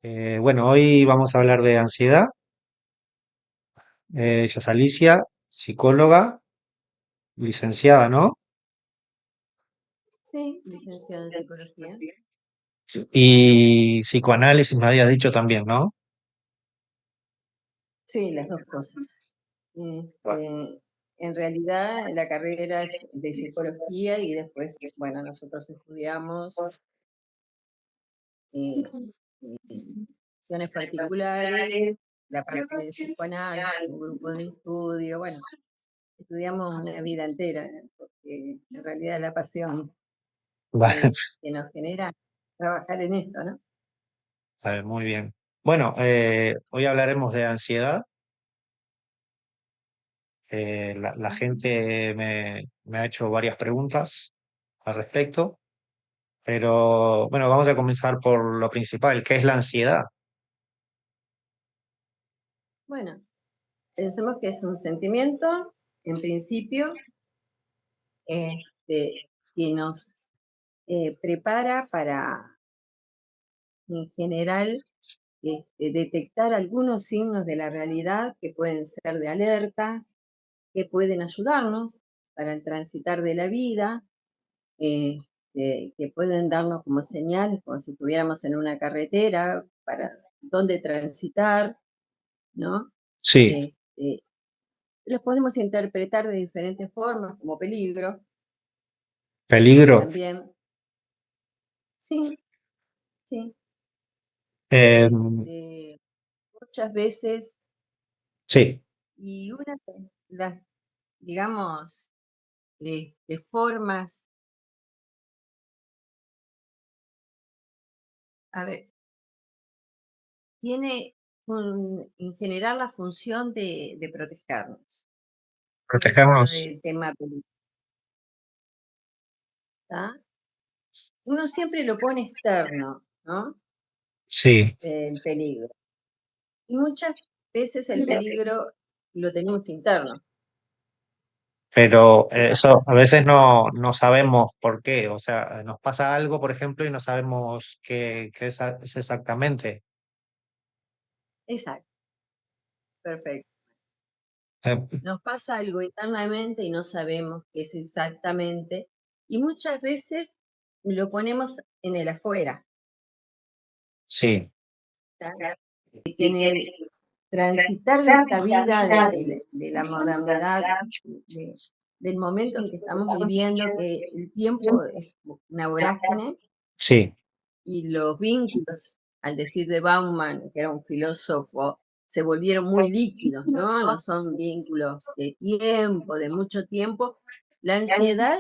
Bueno, hoy vamos a hablar de ansiedad. Ella es Alicia, psicóloga, licenciada, ¿no? Sí, licenciada en psicología. Y psicoanálisis me habías dicho también, ¿no? Sí, las dos cosas. Bueno, En realidad la carrera es de psicología y después, bueno, nosotros estudiamos eh, opciones particulares, la parte de psicoanálisis, un grupo de estudio, bueno, estudiamos una vida entera, porque en realidad la pasión vale, que nos genera trabajar en esto, ¿no? vale, muy bien. Bueno, hoy hablaremos de ansiedad. La gente me ha hecho varias preguntas al respecto, pero bueno, vamos a comenzar por lo principal, ¿qué es la ansiedad? Bueno, pensemos que es un sentimiento, en principio, que nos prepara para, en general, detectar algunos signos de la realidad que pueden ser de alerta, que pueden ayudarnos para el transitar de la vida, que pueden darnos como señales, como si estuviéramos en una carretera, para dónde transitar, ¿no? Sí, Este, los podemos interpretar de diferentes formas, como peligro, peligro. también. Sí, sí. Eh, Muchas veces, sí, y una de las, digamos, de formas, a ver, tiene en general la función de protegernos. Esto protegernos. del tema peligro, ¿tá? Uno siempre lo pone externo, ¿no? Sí. El peligro. Y muchas veces el peligro lo tenemos interno. Pero ¿Qué pasa? eso a veces no sabemos por qué. O sea, nos pasa algo, por ejemplo, y no sabemos qué es exactamente. Exacto, perfecto. Eh, Nos pasa algo internamente y no sabemos qué es exactamente, y muchas veces lo ponemos en el afuera, sí, ¿tá? Que en el transitar de esta vida de la modernidad, de del momento en que estamos viviendo, que el tiempo es una vorágine sí, y los vínculos, al decir de Bauman, que era un filósofo, se volvieron muy líquidos, ¿no? No son vínculos de tiempo, de mucho tiempo. La ansiedad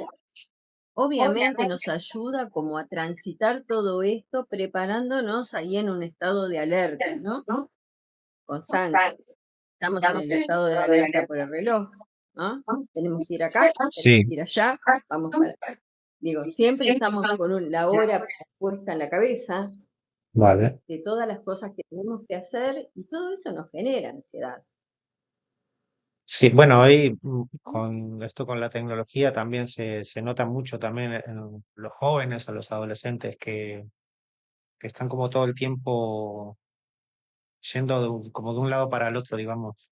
obviamente nos ayuda como a transitar todo esto preparándonos ahí en un estado de alerta, ¿no? Constante. Estamos en el estado de alerta por el reloj, ¿no? Tenemos que ir acá, tenemos sí, que ir allá, vamos para... Digo, siempre estamos con la hora puesta en la cabeza vale. de todas las cosas que tenemos que hacer y todo eso nos genera ansiedad. Sí, bueno, hoy con esto con la tecnología también se nota mucho también en los jóvenes o los adolescentes que están como todo el tiempo yendo como de un lado para el otro, digamos.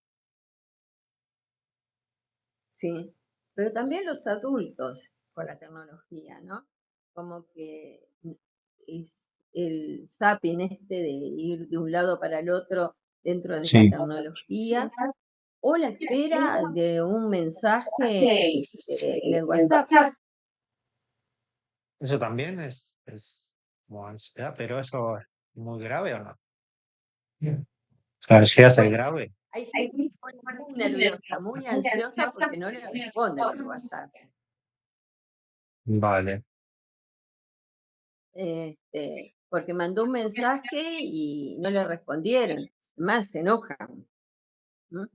Sí, pero también los adultos con la tecnología, ¿no? Como que es el zapping este de ir de un lado para el otro dentro de esta Sí. tecnología o la espera de un mensaje en el WhatsApp. Eso también es como ansiedad, pero eso es muy grave o no. La ansiedad es el Bueno, grave. hay gente que se pone muy nerviosa, muy ansiosa porque no le responden el WhatsApp. Vale. Porque mandó un mensaje y no le respondieron, más se enojan, ¿no?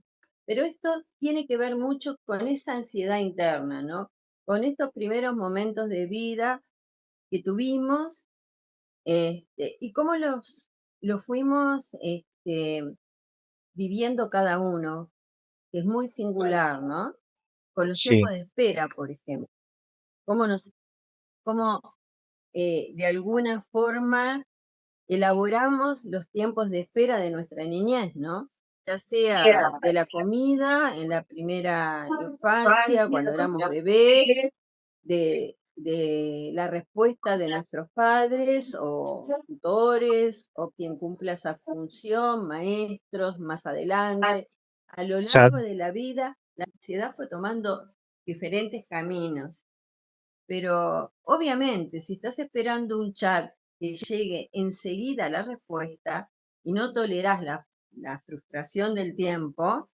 Pero esto tiene que ver mucho con esa ansiedad interna, ¿no? Con estos primeros momentos de vida que tuvimos, y cómo los fuimos viviendo cada uno, que es muy singular, ¿no? Con los tiempos Sí, de espera, por ejemplo. Cómo nos, cómo de alguna forma elaboramos los tiempos de espera de nuestra niñez, ¿no? Ya sea de la comida en la primera infancia, cuando éramos bebés, de la respuesta de nuestros padres o tutores o quien cumpla esa función, maestros, más adelante. A lo sea, largo de la vida, la ansiedad fue tomando diferentes caminos, pero obviamente si estás esperando un chat que llegue enseguida la respuesta y no toleras la frustración del tiempo,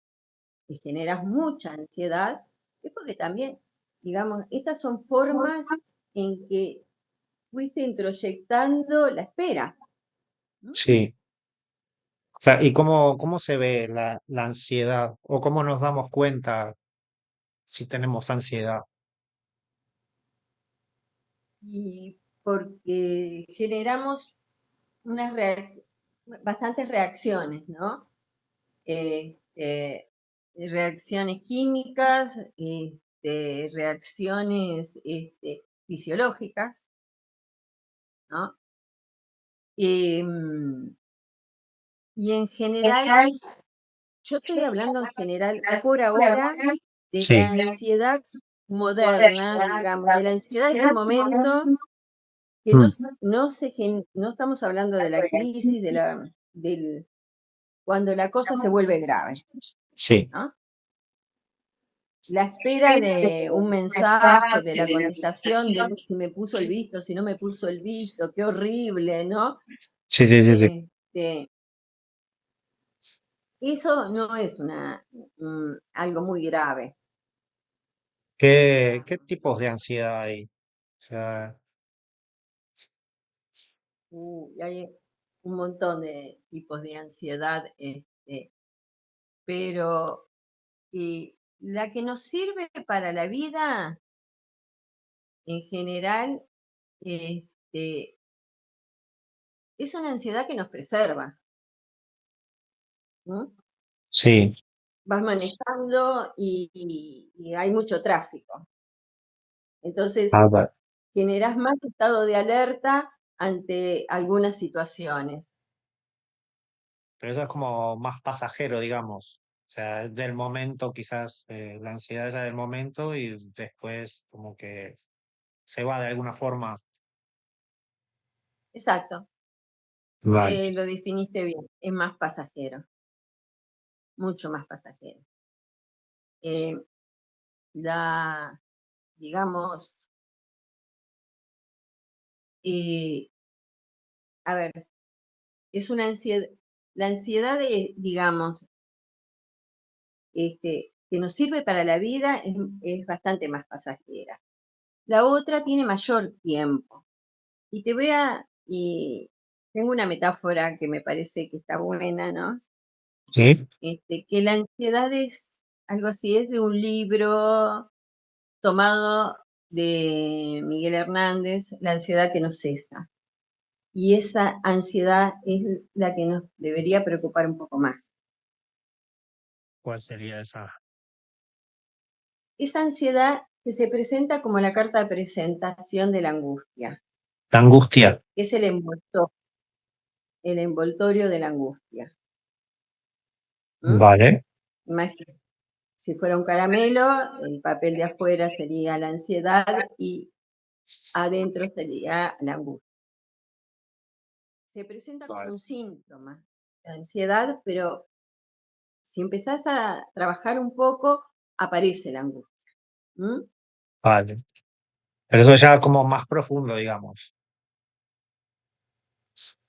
y generas mucha ansiedad, es porque también, digamos, estas son formas en que fuiste introyectando la espera, ¿no? sí. O sea, ¿y cómo se ve la ansiedad? ¿O cómo nos damos cuenta si tenemos ansiedad? Y porque generamos bastantes reacciones, ¿no? Reacciones químicas, reacciones fisiológicas, ¿no? Em, y en general, yo estoy hablando en general por ahora de Sí. la ansiedad moderna, digamos, de la ansiedad de este momento, que Mm, no estamos hablando de la crisis, del, cuando la cosa se vuelve grave, sí, ¿no? La espera de un mensaje, de la contestación, de si me puso el visto, si no me puso el visto, qué horrible, ¿no? sí, sí, sí, sí. Este, eso no es algo muy grave. ¿Qué tipos de ansiedad hay? O sea, Y hay un montón de tipos de ansiedad, pero la que nos sirve para la vida, en general, este, es una ansiedad que nos preserva, ¿no? sí, Vas manejando y hay mucho tráfico. Entonces, ah, va- generás más estado de alerta ante algunas situaciones. pero eso es como más pasajero, digamos. O sea, es del momento, quizás la ansiedad es del momento y después como que se va de alguna forma. Exacto, Vale. lo definiste bien, es más pasajero, mucho más pasajero. Eh, la, digamos, eh, a ver, es una ansiedad, la ansiedad de, digamos, que nos sirve para la vida es bastante más pasajera. La otra tiene mayor tiempo. Y y tengo una metáfora que me parece que está buena, ¿no? Sí, Que la ansiedad es algo así, es de un libro tomado de Miguel Hernández, La ansiedad que no cesa. Y esa ansiedad es la que nos debería preocupar un poco más. ¿cuál sería esa? Esa ansiedad que se presenta como la carta de presentación de la angustia, La angustia. que es el envoltorio de la angustia. ¿Mm? Vale, Imagínate, si fuera un caramelo, el papel de afuera sería la ansiedad y adentro sería la angustia. Se presenta como vale, un síntoma de ansiedad, pero si empezás a trabajar un poco, aparece la angustia. ¿Mm? vale. Pero eso ya como más profundo, digamos.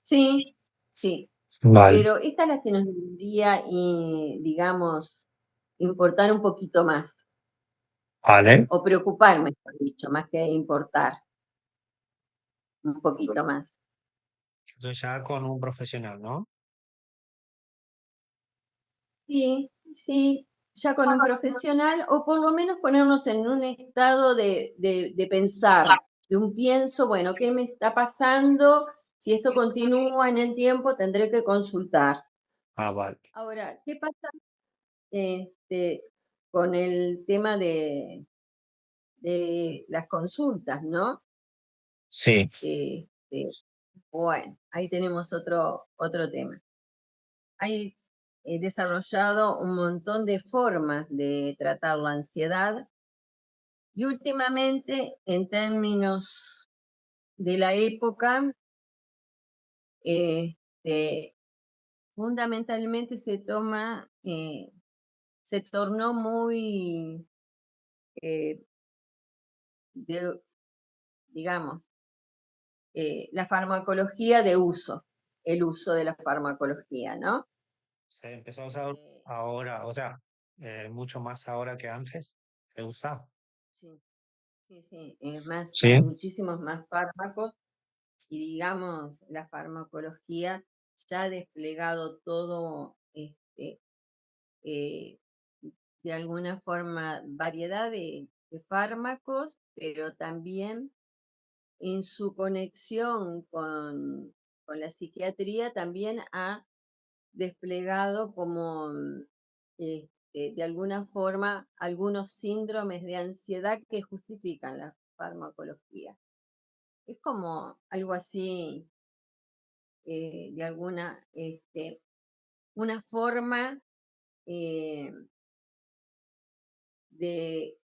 Sí, sí, Vale, pero esta es la que nos debería, digamos, importar un poquito más, vale. o preocupar, mejor dicho, más que importar, un poquito más. Eso ya con un profesional, ¿no? Sí, sí, ya con un profesional, o por lo menos ponernos en un estado de pensar, de un pienso, bueno, ¿qué me está pasando? Si esto continúa en el tiempo, tendré que consultar. Ah, vale. Ahora, ¿qué pasa este, con el tema de las consultas, no? Sí, Este, Bueno, ahí tenemos otro tema. Hay desarrollado un montón de formas de tratar la ansiedad y últimamente, en términos de la época, este, fundamentalmente se tornó muy, eh, de- digamos, la farmacología de uso, el uso de la farmacología, ¿no? Se empezó a usar Eh, ahora, o sea, mucho más ahora que antes se usa. sí, sí, sí, más, Sí, hay muchísimos más fármacos y digamos, la farmacología ya ha desplegado todo, eh, de alguna forma, variedad de fármacos, pero también en su conexión con la psiquiatría también ha desplegado como, de alguna forma, algunos síndromes de ansiedad que justifican la farmacología. Es como algo así, de alguna, una forma eh, de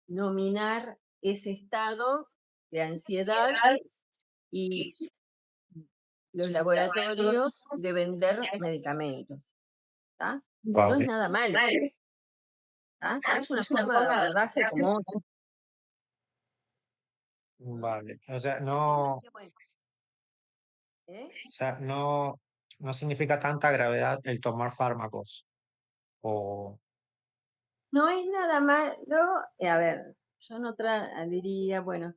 nominar ese estado de ansiedad y los laboratorios de vender medicamentos. ¿Tá? No es vale, nada malo, ¿tá? Es una forma de abordaje como otra. ¿M? vale. O sea, El tema no, es que, bueno, ¿eh? o sea, no, no significa tanta gravedad el tomar fármacos. O, No es nada malo, a ver, yo no diría, bueno,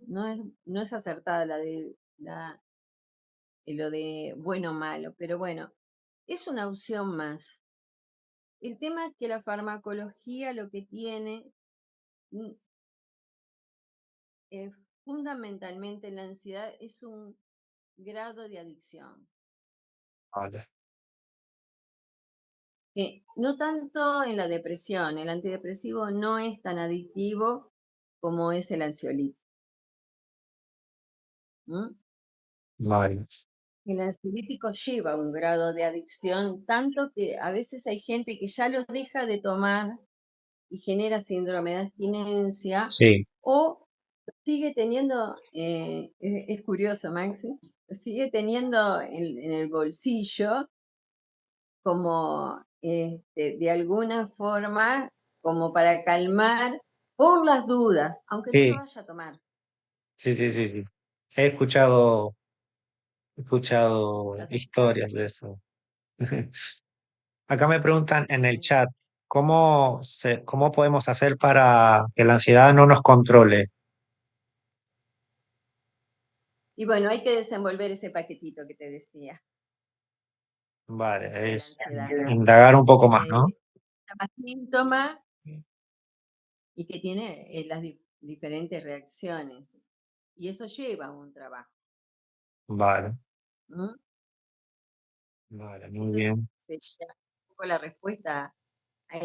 no es acertada lo de bueno o malo, pero bueno, es una opción más. El tema es que la farmacología lo que tiene mm, eh, fundamentalmente en la ansiedad es un grado de adicción. vale, No tanto en la depresión, el antidepresivo no es tan adictivo como es el ansiolítico. ¿M? vale. El ansiolítico lleva un grado de adicción, tanto que a veces hay gente que ya los deja de tomar y genera síndrome de abstinencia, Sí, o sigue teniendo, es curioso, Maxi, sigue teniendo en el bolsillo como de alguna forma, como para calmar por las dudas, aunque no lo sí, vaya a tomar. sí, sí, sí, sí. He escuchado ¿Las escuchaste? historias de eso. Acá me preguntan en el Sí. chat, cómo podemos hacer para que la ansiedad no nos controle? Y bueno, hay que desenvolver ese paquetito que te decía Vale, de la es ansiedad, indagar un poco más, que ¿no? se llama síntoma y que tiene las diferentes reacciones. Y eso lleva un trabajo. Vale, ¿M? vale, muy Eso bien. sería un poco la respuesta a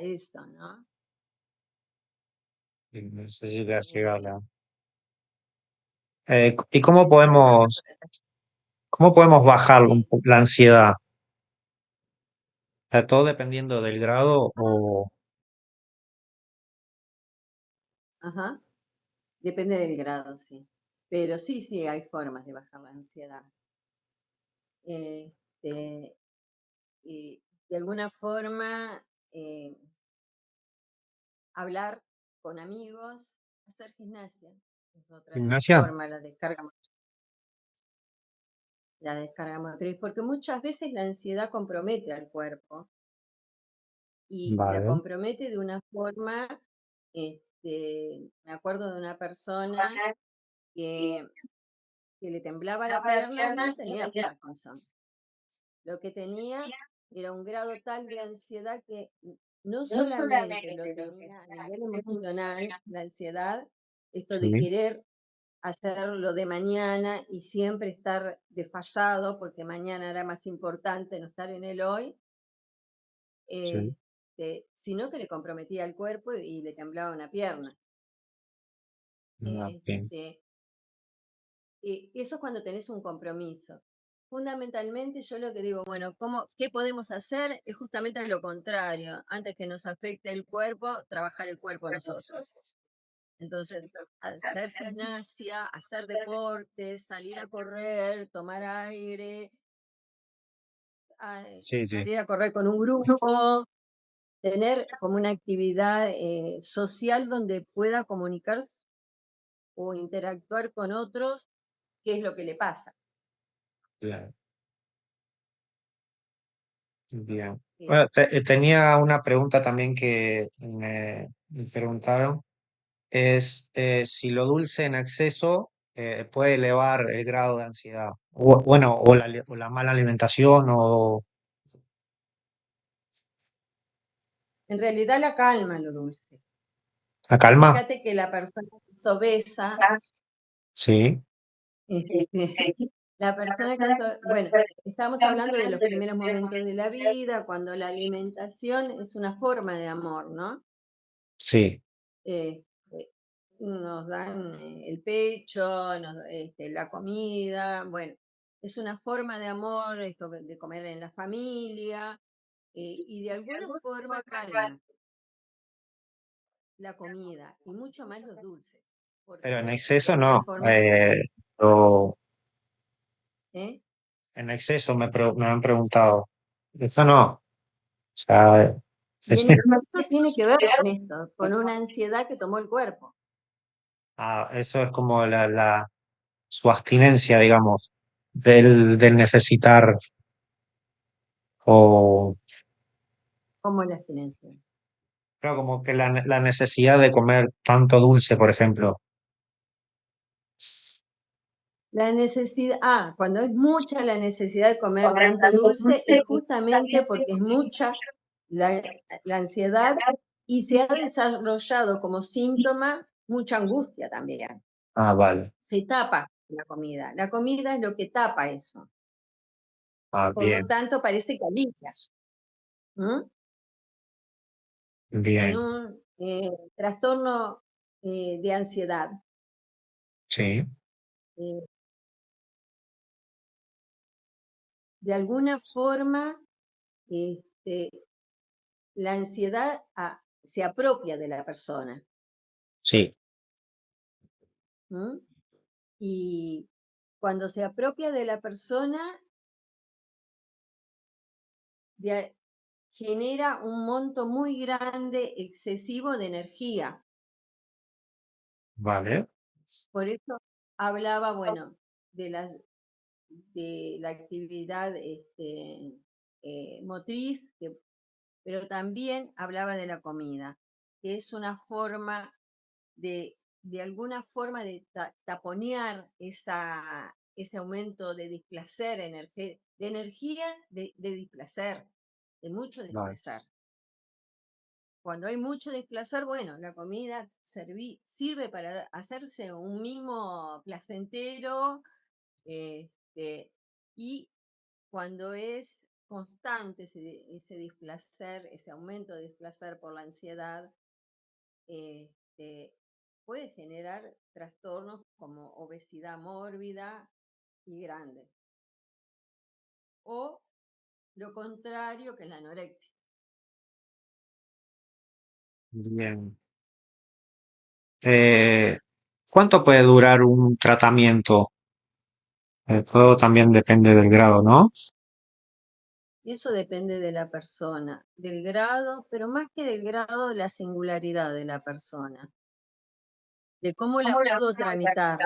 eso, ¿no? Y no sé si te ha llegado Eh, ¿Y Después, bueno, cómo podemos bajar sí. la ansiedad? ¿Está todo dependiendo del grado o...? Ajá. Depende del grado, sí. Pero sí, sí, hay formas de bajar la ansiedad. Este, de alguna forma, eh, hablar con amigos, hacer gimnasia, es otra ¿Gimnasia? forma, la descarga motriz, porque muchas veces la ansiedad compromete al cuerpo y la Vale, compromete de una forma, me acuerdo de una persona que, que le temblaba la pierna, no tenía Parkinson. Lo que tenía era un grado tal de ansiedad que no solamente lo tenía a nivel emocional, la ansiedad, esto de sí, querer hacerlo de mañana y siempre estar desfasado porque mañana era más importante no estar en el hoy, sí. sino que le comprometía el cuerpo y le temblaba una pierna. Ah, bien. Este, Eso es cuando tenés un compromiso. Fundamentalmente, yo lo que digo, bueno, ¿qué podemos hacer? Es justamente lo contrario. Antes que nos afecte el cuerpo, trabajar el cuerpo nosotros. Entonces, hacer gimnasia, hacer deporte, salir a correr, tomar aire, Sí, sí. salir a correr con un grupo, tener como una actividad social donde pueda comunicar o interactuar con otros, qué es lo que le pasa. Claro. Bien. Eh, Bueno, tenía una pregunta también que me preguntaron, es si lo dulce en exceso puede elevar el grado de ansiedad. Bueno, o la mala alimentación o En realidad la calma lo dulce. la calma. Fíjate que la persona que es obesa, Sí, la persona que es bueno, estamos hablando de los primeros momentos de la vida, cuando la alimentación es una forma de amor, ¿no? sí, Eh, nos dan el pecho, la comida, bueno, es una forma de amor, esto de comer en la familia, y de alguna forma calma la comida, y mucho más los dulces, pero en porque de exceso alguna no. forma, O ¿eh? en exceso me han preguntado. Eso no. O sea, Y en esto tiene que ver con esto, con una ansiedad que tomó el cuerpo. eso es como su abstinencia, digamos, del necesitar o, Como la abstinencia. claro, como que la necesidad de comer tanto dulce, por ejemplo. La necesidad, cuando es mucha la necesidad de comer tanto dulce, es justamente porque es mucha la, la ansiedad y se ha desarrollado como síntoma mucha angustia también. Ah, vale. Se tapa la comida. La comida es lo que tapa eso. Ah, Por lo bien, tanto, parece que alivia. ¿M? En bien. un trastorno de ansiedad, Sí, eh, de alguna forma, este, la ansiedad se apropia de la persona. sí, ¿M? Y cuando se apropia de la persona, de- genera un monto muy grande, excesivo de energía. vale, Por eso hablaba, bueno, de la actividad motriz, pero también hablaba de la comida, que es una forma de alguna forma de taponear ese aumento de displacer, de energía, de displacer, de mucho vale. displacer. Cuando hay mucho displacer, bueno, la comida sirve para hacerse un mimo placentero, este, y cuando es constante ese displacer, ese aumento de displacer por la ansiedad, este, puede generar trastornos como obesidad mórbida y grande. O lo contrario, que es la anorexia. Bien. Eh, ¿Cuánto puede durar un tratamiento? Todo también depende del grado, ¿no? Y eso depende de la persona, del grado, pero más que del grado, de la singularidad de la persona, de cómo la pudo tramitar,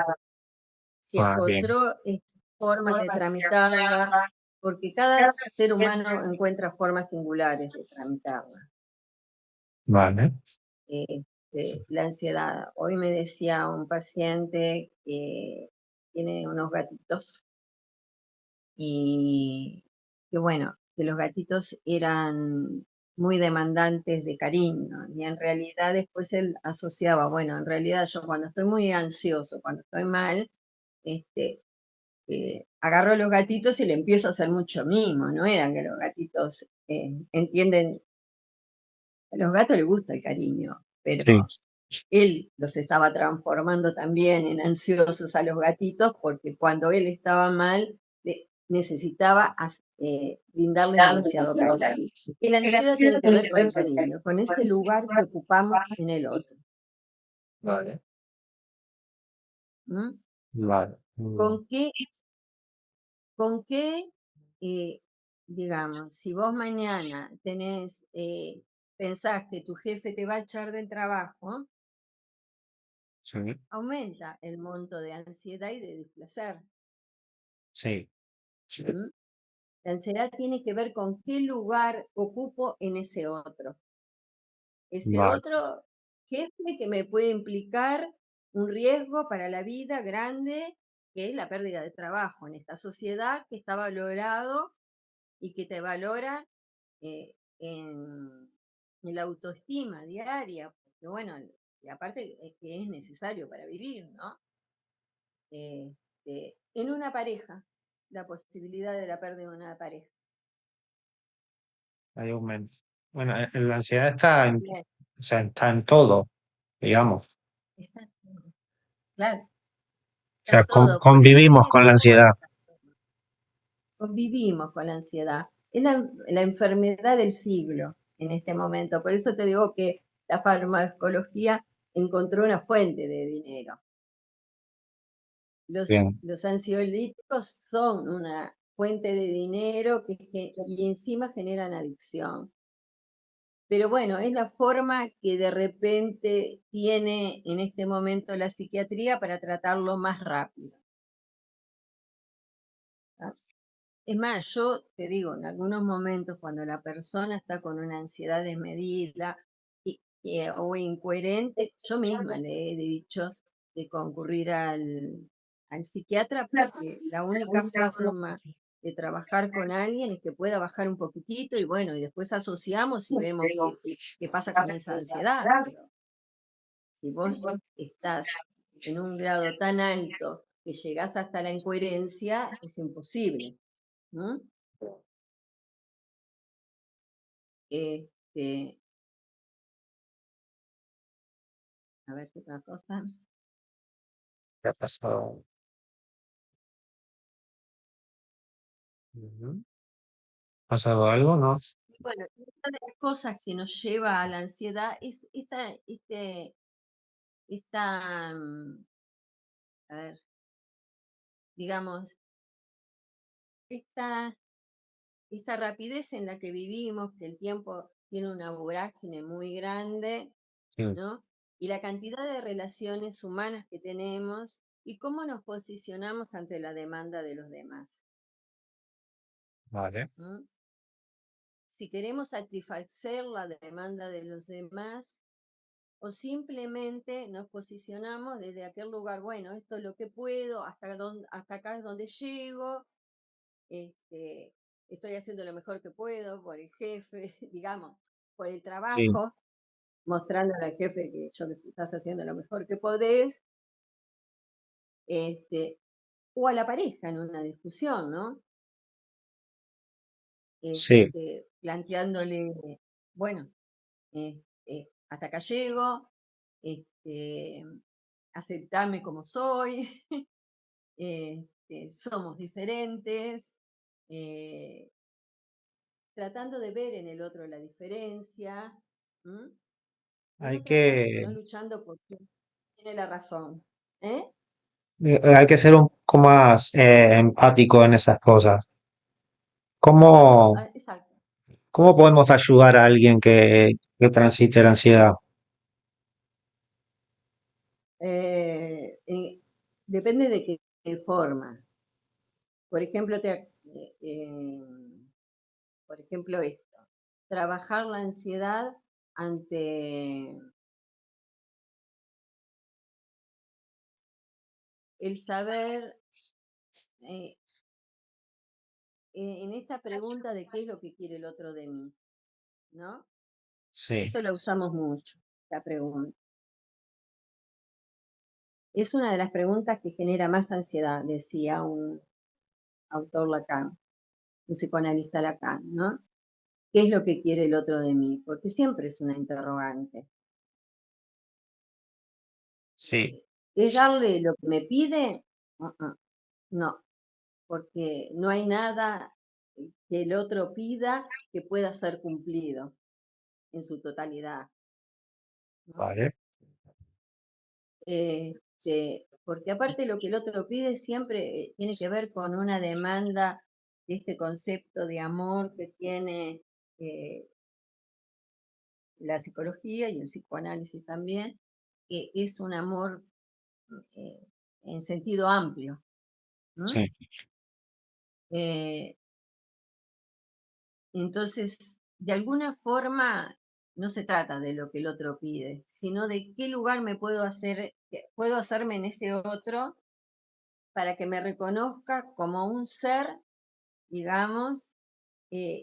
si Ah, bien, encontró formas de tramitarla, porque cada ser humano encuentra formas singulares de tramitarla. vale, La ansiedad. Hoy me decía un paciente que tiene unos gatitos y que bueno, que los gatitos eran muy demandantes de cariño y en realidad después él asociaba, bueno, en realidad yo cuando estoy muy ansioso, cuando estoy mal, este, agarro a los gatitos y le empiezo a hacer mucho mimo, no eran que los gatitos entienden, a los gatos les gusta el cariño, pero sí, él los estaba transformando también en ansiosos a los gatitos, porque cuando él estaba mal, necesitaba brindarles demasiado amor. Y la ansiedad tiene que ver con el cariño, con ese lugar que ocupamos en el otro. Vale, ¿Mm? vale, muy bien. ¿Con qué, con qué digamos, si vos mañana pensás que tu jefe te va a echar del trabajo, Sí, aumenta el monto de ansiedad y de displacer. sí, sí, ¿Mm? La ansiedad tiene que ver con qué lugar ocupo en ese otro. Ese vale. otro jefe que me puede implicar un riesgo para la vida grande, que es la pérdida de trabajo en esta sociedad que está valorado y que te valora en la autoestima diaria, porque bueno, y aparte es que es necesario para vivir, ¿no? En una pareja, la posibilidad de la pérdida de una pareja. Hay aumento. Bueno, la ansiedad está en, Bien, o sea, está en todo, digamos. está todo, claro, O está sea, todo, porque convivimos tiene con la ansiedad. convivimos con la ansiedad. Es la enfermedad del siglo en este momento. Por eso te digo que la farmacología encontró una fuente de dinero. Bien, Los ansiolíticos son una fuente de dinero y encima generan adicción. Pero bueno, es la forma que de repente tiene en este momento la psiquiatría para tratarlo más rápido. ¿Tá? Es más, yo te digo, en algunos momentos cuando la persona está con una ansiedad desmedida o incoherente, yo misma le he dicho de concurrir al psiquiatra porque la única forma de trabajar con alguien es que pueda bajar un poquitito y bueno, y después asociamos y vemos qué pasa con esa ansiedad. Pero si vos estás en un grado tan alto que llegás hasta la incoherencia, es imposible. ¿No? Este, a ver qué otra cosa. ¿qué ha pasado? Ujú. ¿Ha pasado algo? ¿No? Bueno, una de las cosas que nos lleva a la ansiedad es esta, a ver, digamos, esta, esta rapidez en la que vivimos, que el tiempo tiene una vorágine muy grande, Sí, ¿no? Y la cantidad de relaciones humanas que tenemos y cómo nos posicionamos ante la demanda de los demás. vale. ¿No? Si queremos satisfacer la demanda de los demás o simplemente nos posicionamos desde aquel lugar, bueno, esto es lo que puedo, hasta acá es donde llego, este, estoy haciendo lo mejor que puedo por el jefe, digamos, por el Sí, trabajo, mostrándole al jefe que yo que estás haciendo lo mejor que podés, este, o a la pareja en una discusión, ¿no? sí, Planteándole, bueno, hasta acá llego, aceptarme como soy, somos diferentes, eh, tratando de ver en el otro la diferencia, ¿m? Y hay no peleando, que, no luchando por quién tiene la razón. ¿Eh? hay que ser un poco más empático en esas cosas. ¿Cómo, Ah, exacto. cómo podemos ayudar a alguien que transite la ansiedad? Eh, eh, Depende de qué forma. Por ejemplo, por ejemplo esto, trabajar la ansiedad ante el saber, eh, en esta pregunta de qué es lo que quiere el otro de mí, ¿no? Sí, Esto lo usamos mucho, la pregunta. Es una de las preguntas que genera más ansiedad, decía un autor Lacan, un psicoanalista Lacan, ¿no? ¿Qué es lo que quiere el otro de mí? Porque siempre es una interrogante. sí, ¿Es darle lo que me pide? No, porque no hay nada que el otro pida que pueda ser cumplido en su totalidad, ¿no? vale, Porque aparte lo que el otro pide siempre tiene que ver con una demanda de este concepto de amor que tiene eh, la psicología y el psicoanálisis también, que es un amor eh, en sentido amplio. ¿No? sí, Eh, entonces, de alguna forma, no se trata de lo que el otro pide, sino de qué lugar me puedo hacer, puedo hacerme en ese otro para que me reconozca como un ser, digamos,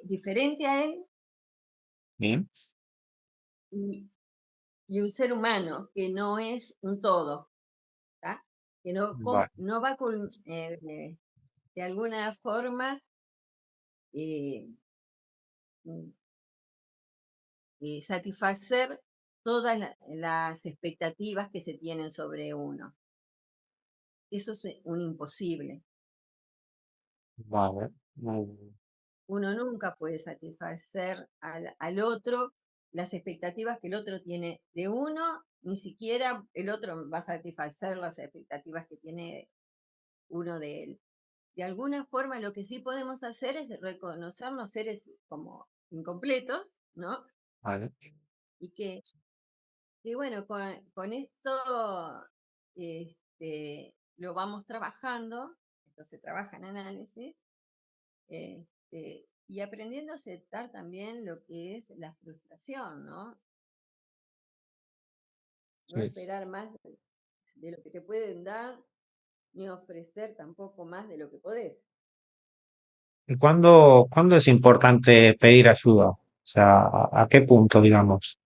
diferente a él bien, y, y un ser humano que no es un todo, ¿tá? Que no, vale, no va con, de alguna forma eh, mm, satisfacer todas las expectativas que se tienen sobre uno. Eso es un imposible. vale, muy bien, Uno nunca puede satisfacer al otro las expectativas que el otro tiene de uno, ni siquiera el otro va a satisfacer las expectativas que tiene uno de él. De alguna forma, lo que sí podemos hacer es reconocernos seres como incompletos, ¿no? vale, Y que bueno, con esto lo vamos trabajando, esto se trabaja en análisis, y aprendiendo a aceptar también lo que es la frustración, ¿no? No sí. esperar más de lo que te pueden dar, ni ofrecer tampoco más de lo que podés. ¿Y cuándo es importante pedir ayuda? O sea, a qué punto, digamos?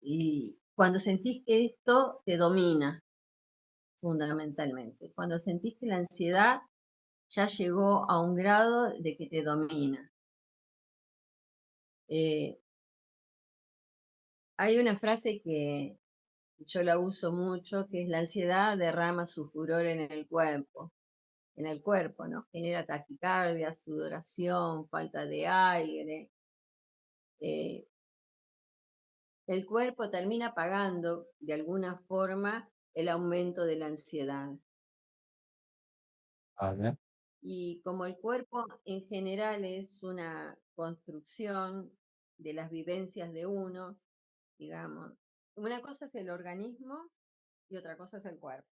Y cuando sentís que esto te domina, fundamentalmente, cuando sentís que la ansiedad ya llegó a un grado de que te domina. Eh, Hay una frase que yo la uso mucho, que es la ansiedad derrama su furor en el cuerpo, ¿no? Genera taquicardia, sudoración, falta de aire. eh, el cuerpo termina pagando de alguna forma el aumento de la ansiedad. Vale, Y como el cuerpo en general es una construcción de las vivencias de uno, digamos, una cosa es el organismo y otra cosa es el cuerpo.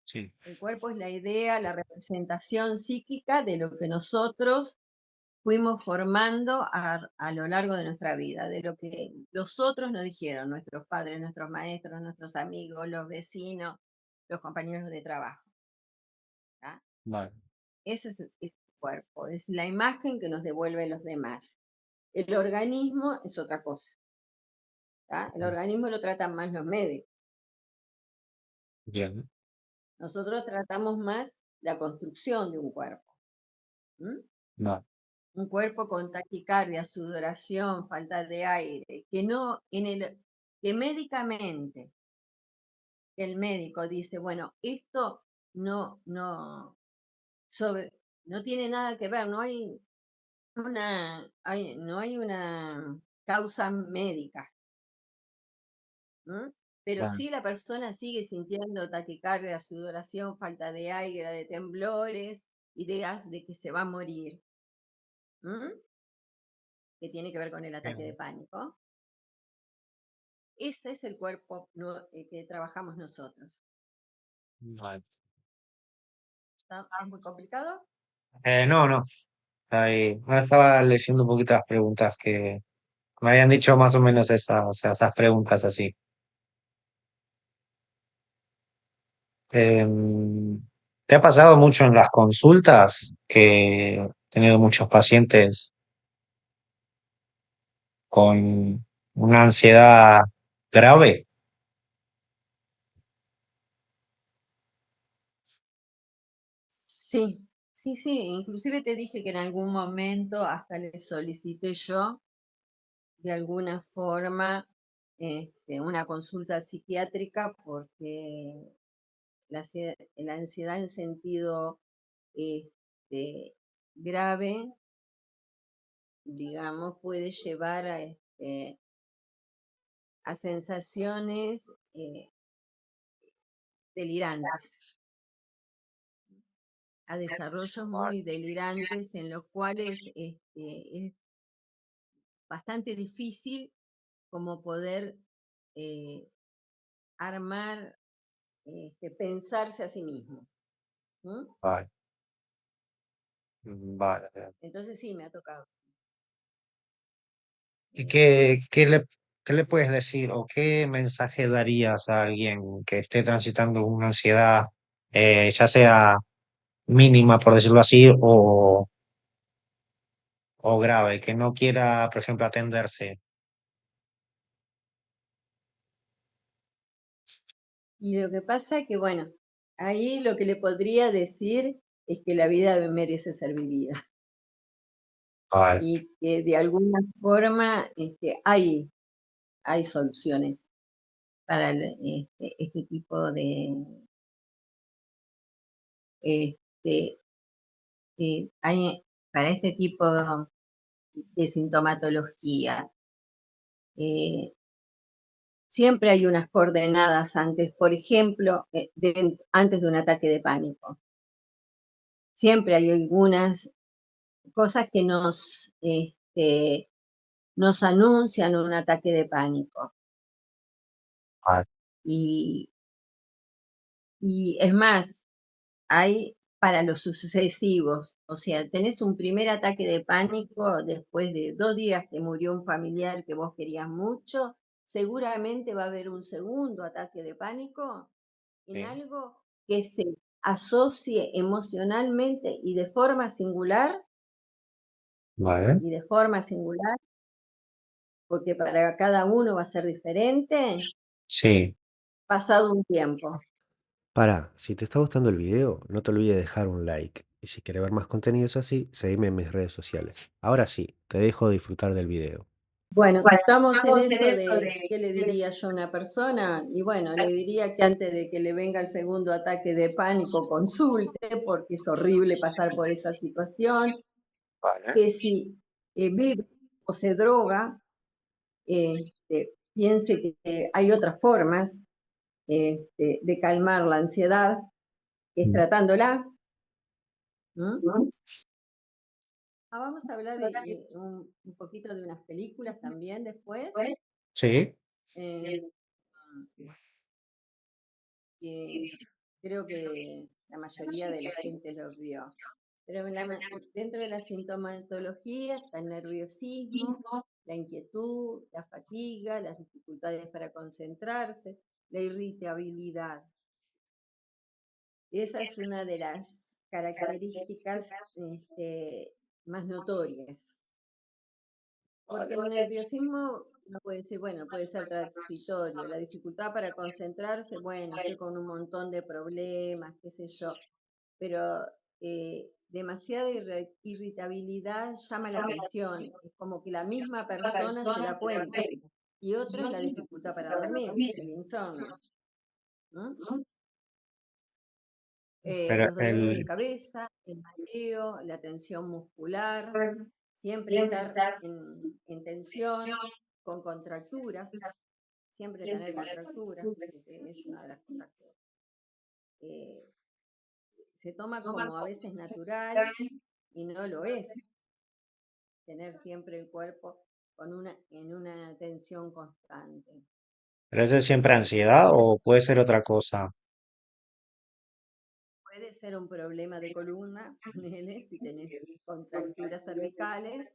sí, El cuerpo es la idea, la representación psíquica de lo que nosotros fuimos formando a lo largo de nuestra vida, de lo que los otros nos dijeron, nuestros padres, nuestros maestros, nuestros amigos, los vecinos, los compañeros de trabajo. ¿Tá? vale, Ese es el cuerpo, es la imagen que nos devuelven los demás. El organismo es otra cosa. ¿Tá? El organismo lo tratan más los médicos. bien, Nosotros tratamos más la construcción de un cuerpo. ¿M? vale, Un cuerpo con taquicardia, sudoración, falta de aire, que no, que médicamente el médico dice, bueno, esto no, sobre, no tiene nada que ver, no hay una causa médica, ¿m? Pero vale, sí la persona sigue sintiendo taquicardia, sudoración, falta de aire, de temblores, ideas de que se va a morir, ¿m? Que tiene que ver con el ataque de bien, pánico. Ese es el cuerpo que trabajamos nosotros. vale. ¿Es muy complicado? No, no, ahí, estaba leyendo un poquito las preguntas que me habían dicho más o menos esas, o sea, esas preguntas así. Em, ¿Te ha pasado mucho en las consultas que he tenido muchos pacientes con una ansiedad grave? Sí, sí, sí. Inclusive te dije que en algún momento hasta le solicité yo, de alguna forma, una consulta psiquiátrica porque la ansiedad en sentido este, grave, digamos, puede llevar a sensaciones delirantes, a desarrollos muy delirantes en los cuales es bastante difícil como poder eh, armar, pensarse a sí mismo. ¿M? Vale, vale. Entonces sí, me ha tocado. ¿Y Eh, qué le puedes decir o qué mensaje darías a alguien que esté transitando una ansiedad, ya sea mínima, por decirlo así, o grave, que no quiera, por ejemplo, atenderse? y lo que pasa que, bueno, ahí lo que le podría decir es que la vida merece ser vivida Vale, y que de alguna forma hay soluciones para este tipo este, para este tipo de sintomatología. Eh, Siempre hay unas coordenadas antes, por ejemplo, antes de un ataque de pánico. Siempre hay algunas cosas que nos anuncian un ataque de pánico. vale, Y, y es más, hay para los sucesivos, o sea, tenés un primer ataque de pánico después de 2 días que murió un familiar que vos querías mucho, seguramente va a haber un segundo ataque de pánico en sí, algo que se asocie emocionalmente vale, y de forma singular, porque para cada uno va a ser diferente, sí. pasado un tiempo. Para, si te está gustando el video, no te olvides de dejar un like. Y si quieres ver más contenidos así, seguime en mis redes sociales. Ahora sí, te dejo disfrutar del video. Bueno, estamos en eso de qué le diría yo a una persona, y bueno, le diría que antes de que le venga el segundo ataque de pánico, consulte, porque es horrible pasar por esa situación, Vale. que si vive o se droga, piense que hay otras formas de calmar la ansiedad, que es Mm. tratándola. ¿M? Vamos a hablar un poquito de unas películas también después. Sí, eh, que creo que la mayoría de la gente lo vio. Pero dentro de la sintomatología está el nerviosismo, la inquietud, la fatiga, las dificultades para concentrarse, la irritabilidad. Esa es una de las características más notorias. Porque el nerviosismo, uno puede decir, bueno, puede ser transitorio. La dificultad para concentrarse, bueno, estoy con un montón de problemas, qué sé yo. Pero demasiada irritabilidad llama la atención. Es como que la misma persona se da cuenta. Y otro es la dificultad para dormir, el insomnio. ¿No? pero Los dolores de cabeza, el mareo, la tensión muscular, siempre estar en tensión, con contracturas, siempre tener contracturas, que es una de las cosas que eh, se toma como a veces natural y no lo es, tener siempre el cuerpo en una tensión constante. ¿Pero eso es siempre ansiedad o puede ser otra cosa? Puede ser un problema de columna, ponele, si tenés contracturas cervicales,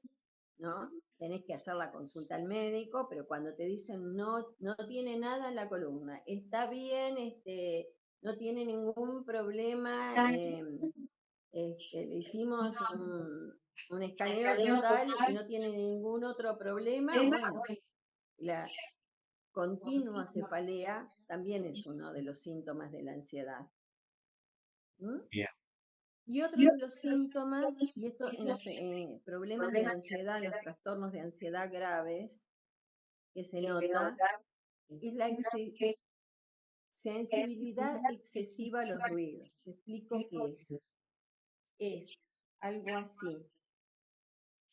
¿no? Tenés que hacer la consulta al médico, pero cuando te dicen no tiene nada en la columna, está bien, no tiene ningún problema, le hicimos un escaneo total y no tiene ningún otro problema, bueno, la continua cefalea también es uno de los síntomas de la ansiedad. ¿M? Bien. Y otro de los síntomas, y esto en los problemas de ansiedad, en los trastornos de ansiedad graves, que se nota, es la sensibilidad excesiva a los ruidos. Te explico qué es. Es algo así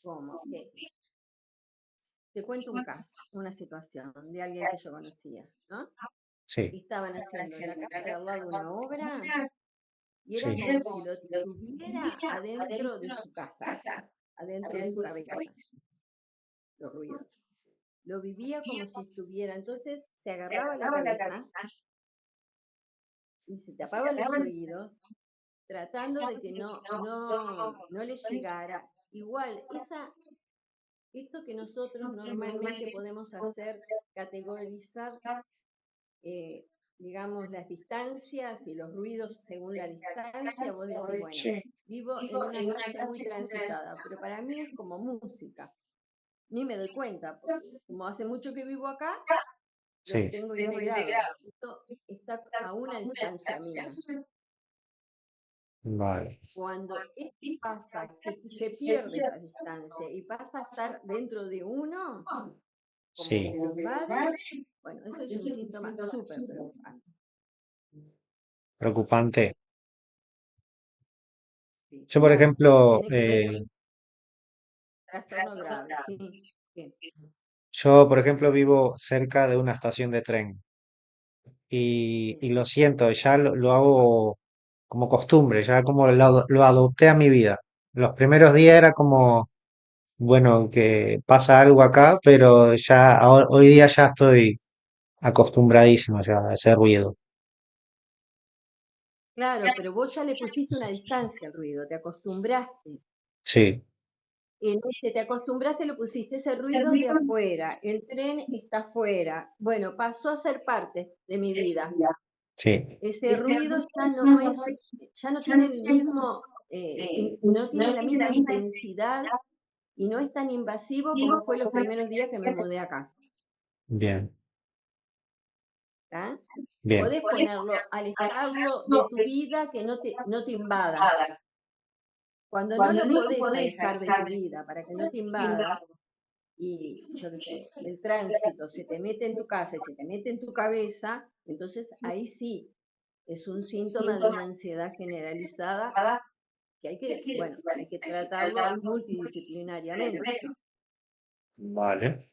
como que te cuento un caso, una situación de alguien que yo conocía, ¿no? Sí, Estaban haciendo en la casa de al lado una obra y era sí, como si lo tuviera adentro de su casa, adentro de su cabeza, los ruidos. Lo vivía como si estuviera, entonces se agarraba la cabeza y se tapaba los oídos tratando de que no le llegara. Igual, esto que nosotros normalmente podemos hacer, categorizar, eh, digamos, las distancias y los ruidos según la distancia, vos decís, bueno, Sí, vivo en una calle muy transitada, pero para mí es como música. Ni me doy cuenta, porque como hace mucho que vivo acá, lo sí, tengo integrado. Esto está a una distancia mía. vale, Cuando esto pasa, que se pierde esa distancia y pasa a estar dentro de uno, como sí. que lo invade, bueno, eso es un síntoma súper preocupante. Preocupante. Sí. Yo, por ejemplo, Tiene que ver con trastorno grave, sí. Sí. vivo cerca de una estación de tren y Sí. lo siento, ya lo hago como costumbre, ya como lo adopté a mi vida. Los primeros días era como, bueno, que pasa algo acá, pero ya hoy día ya estoy acostumbradísimo ya a ese ruido. Claro, pero vos ya le pusiste una distancia al ruido, te acostumbraste. Sí, En este te acostumbraste, lo pusiste, ese ruido es de afuera, el tren está afuera. Bueno, pasó a ser parte de mi vida. sí, Ese ruido ya no tiene el mismo, no tiene la misma intensidad y no es tan invasivo como fue los primeros días que me mudé acá. bien, ¿Tá? bien, Podés ponerlo, alejarlo de tu vida que no te invada. Cuando no lo podés alejar de tu vida para que no te invada, y yo qué sé, el tránsito se te mete en tu casa y se te mete en tu cabeza, entonces ahí sí es un síntoma de una ansiedad generalizada que bueno, hay que tratarlo multidisciplinariamente, vale,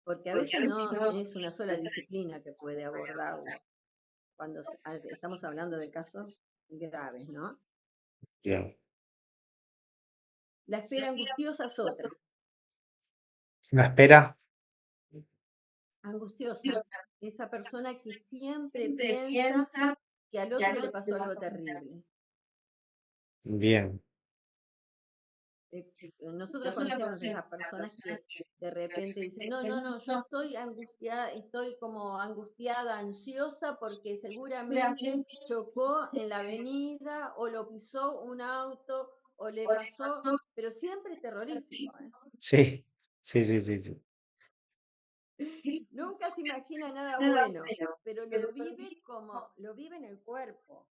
porque a veces no es una sola disciplina que puede abordarlo cuando estamos hablando de casos graves, ¿no? bien. La espera angustiosa es otra. La espera, Angustiosa, esa persona que siempre piensa que al otro le pasó algo terrible. bien, Nosotros conocemos a esas personas que de repente dicen, no, yo estoy angustiada, estoy como angustiada, ansiosa porque seguramente chocó en la avenida o lo pisó un auto o le pasó, pero siempre es terrorífico, ¿eh? sí, sí, sí, sí, sí. Nunca se imagina nada bueno, pero lo vive en el cuerpo,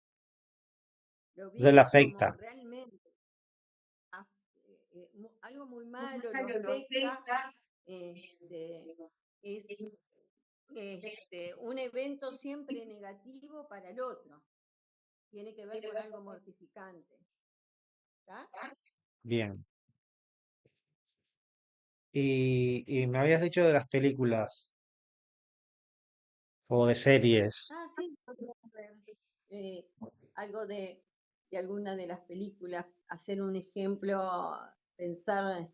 lo Eso le vive como afecta, realmente algo muy malo, lo afecta, este, es un evento siempre negativo para el otro, tiene que ver con algo mortificante, ¿tá? bien. Y me habías dicho de las películas o de series. Ah, sí, podría ver, eh, algo de alguna de las películas, hacer un ejemplo, pensar.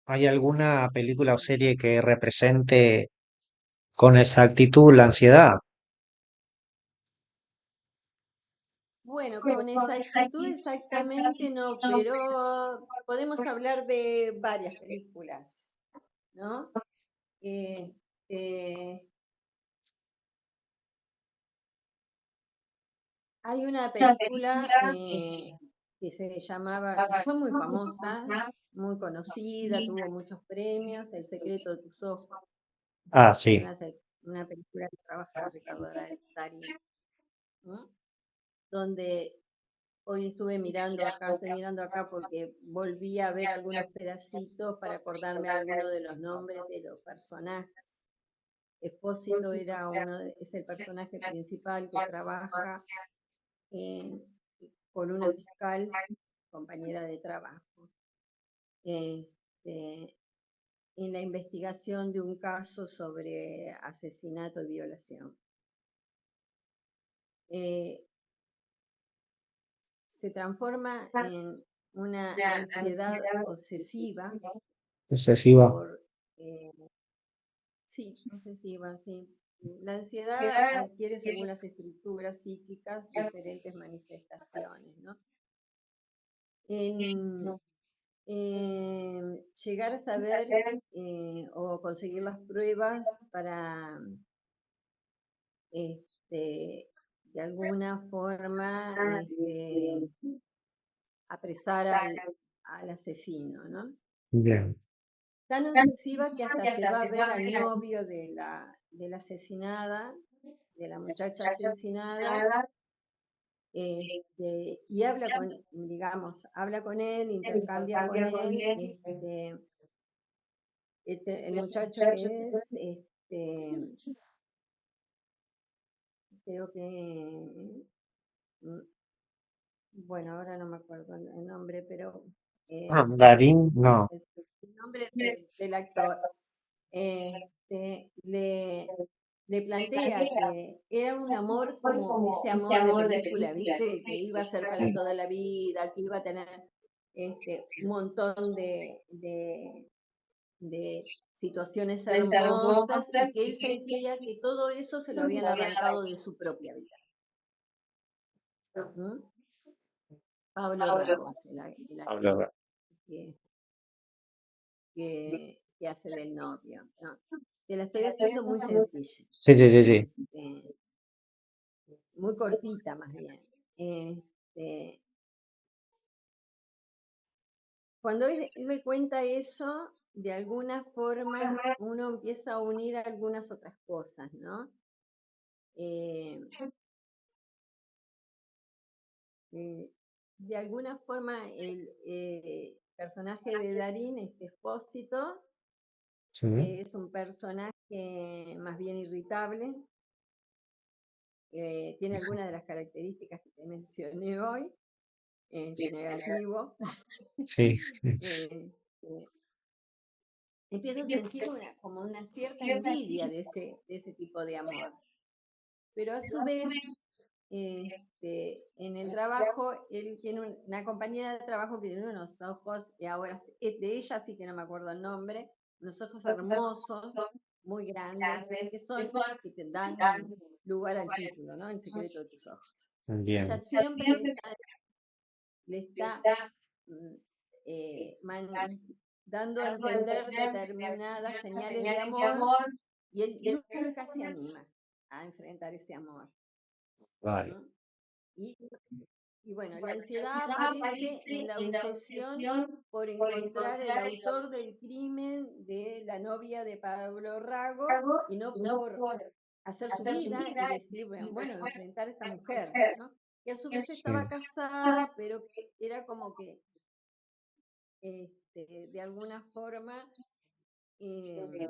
¿Hay alguna película o serie que represente con exactitud la ansiedad? Bueno, con exactitud exactamente no, pero podemos hablar de varias películas, ¿no? Eh, eh, Hay una película que se llamaba, que fue muy famosa, muy conocida, tuvo muchos premios, El secreto de tus ojos, Ah, sí, una película que trabaja Ricardo Darín, ¿no? Donde Hoy estoy mirando acá porque volví a ver algunos pedacitos para acordarme alguno de los nombres de los personajes. Espósito es el personaje principal que trabaja en- con una fiscal, compañera de trabajo, este, en la investigación de un caso sobre asesinato y violación. Eh, Se transforma en una ansiedad obsesiva Excesiva. por, eh, sí, obsesiva, sí. La ansiedad adquiere, según las estructuras psíquicas, diferentes manifestaciones, ¿no? En llegar a saber o conseguir las pruebas para, de alguna forma, apresar al asesino, ¿no? Bien. Tan obsesiva que hasta se va a ver al novio de la asesinada, de la muchacha asesinada, y habla con él, intercambia con él, el muchacho que es, creo que, mm, bueno, ahora no me acuerdo el nombre, pero Ah, eh, Darín, no. el nombre del actor, le plantea que era un amor como ese amor de película, ¿viste? Que iba a ser para Sí. toda la vida, que iba a tener un montón de situaciones hermosas y que él sentía que todo eso se lo habían arrancado de su propia vida. ¿Mm? Pablo Rago es el actor Habla- que, que hace del novio, ¿no? Te la estoy haciendo muy sencilla, Sí, sí, sí, sí. muy cortita más bien. Este, Cuando él me cuenta eso, de alguna forma uno empieza a unir algunas otras cosas, ¿no? Eh, de alguna forma el personaje de Darín, este Espósito, Sí. es un personaje más bien irritable, tiene algunas de las características que te mencioné hoy, negativo. Sí. eh, eh, Empiezo a sentir como una cierta envidia de ese tipo de amor. Pero a su vez, en el trabajo, él tiene una compañera de trabajo que tiene unos ojos, y ahora de ella sí que no me acuerdo el nombre, unos ojos hermosos, muy grandes, que te dan lugar al título, ¿no? El secreto de tus ojos. Ella Bien. siempre le está mm, dando a entender determinadas señales de amor y él nunca se anima a enfrentar ese amor, Vale. ¿no? Y, y bueno, la ansiedad aparece en la obsesión por encontrar el autor del crimen de la novia de Pablo Rago y no por hacer su vida y decir, bueno, enfrentar a esta mujer, ¿no? Que a su vez estaba Sí. casada, pero que era como que de alguna forma eh,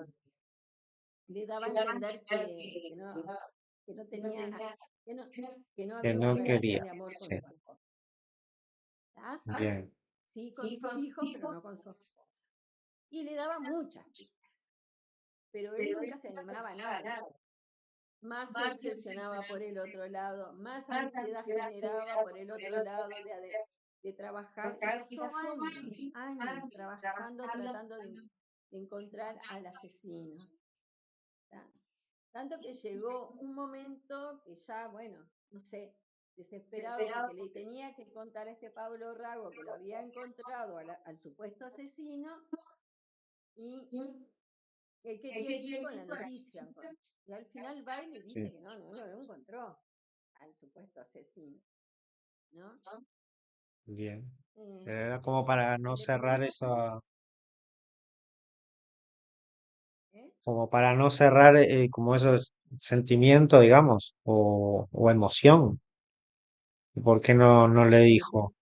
le daba a entender que no tenía, que no, que no Que había no una quería. relación de amor con Sí. su esposa. ¿Tá? Bien. Sí con sus hijos, pero no con su esposa. Y le daba muchas pistas, pero él nunca se animaba a nada. Más se obsesionaba por el otro lado, más ansiedad generaba por el otro lado de trabajar. Y pasó años, años trabajando, tratando de encontrar al asesino. ¿Tá? Tanto que llegó un momento que ya, bueno, no sé, desesperado porque le tenía que contar a este Pablo Rago que lo había encontrado al supuesto asesino y él quería el tipo en la noticia. Y al final va y le Sí. dice que no lo encontró al supuesto asesino, ¿no? Bien. Eh, Era como para no y le cerrar pregunta, esa, ¿eh? como para no cerrar como esos sentimientos, digamos, o emoción. ¿Por qué no le dijo?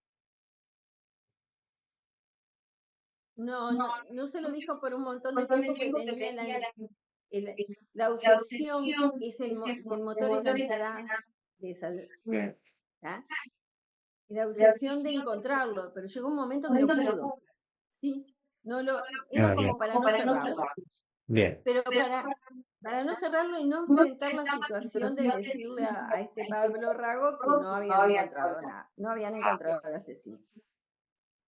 No se lo dijo por un montón de tiempo que tenía el- la obsesión, que es que el motor es la ansiedad de esa, ¿tá? Y la obsesión de encontrarlo, pero llegó un momento que no pudo, ¿sí? Era Ah, bien, como para no cerrarlo, bien, pero para no cerrarlo y no enfrentar la situación de decirle a este Pablo Rago que no habían encontrado nada, no habían encontrado al asesino.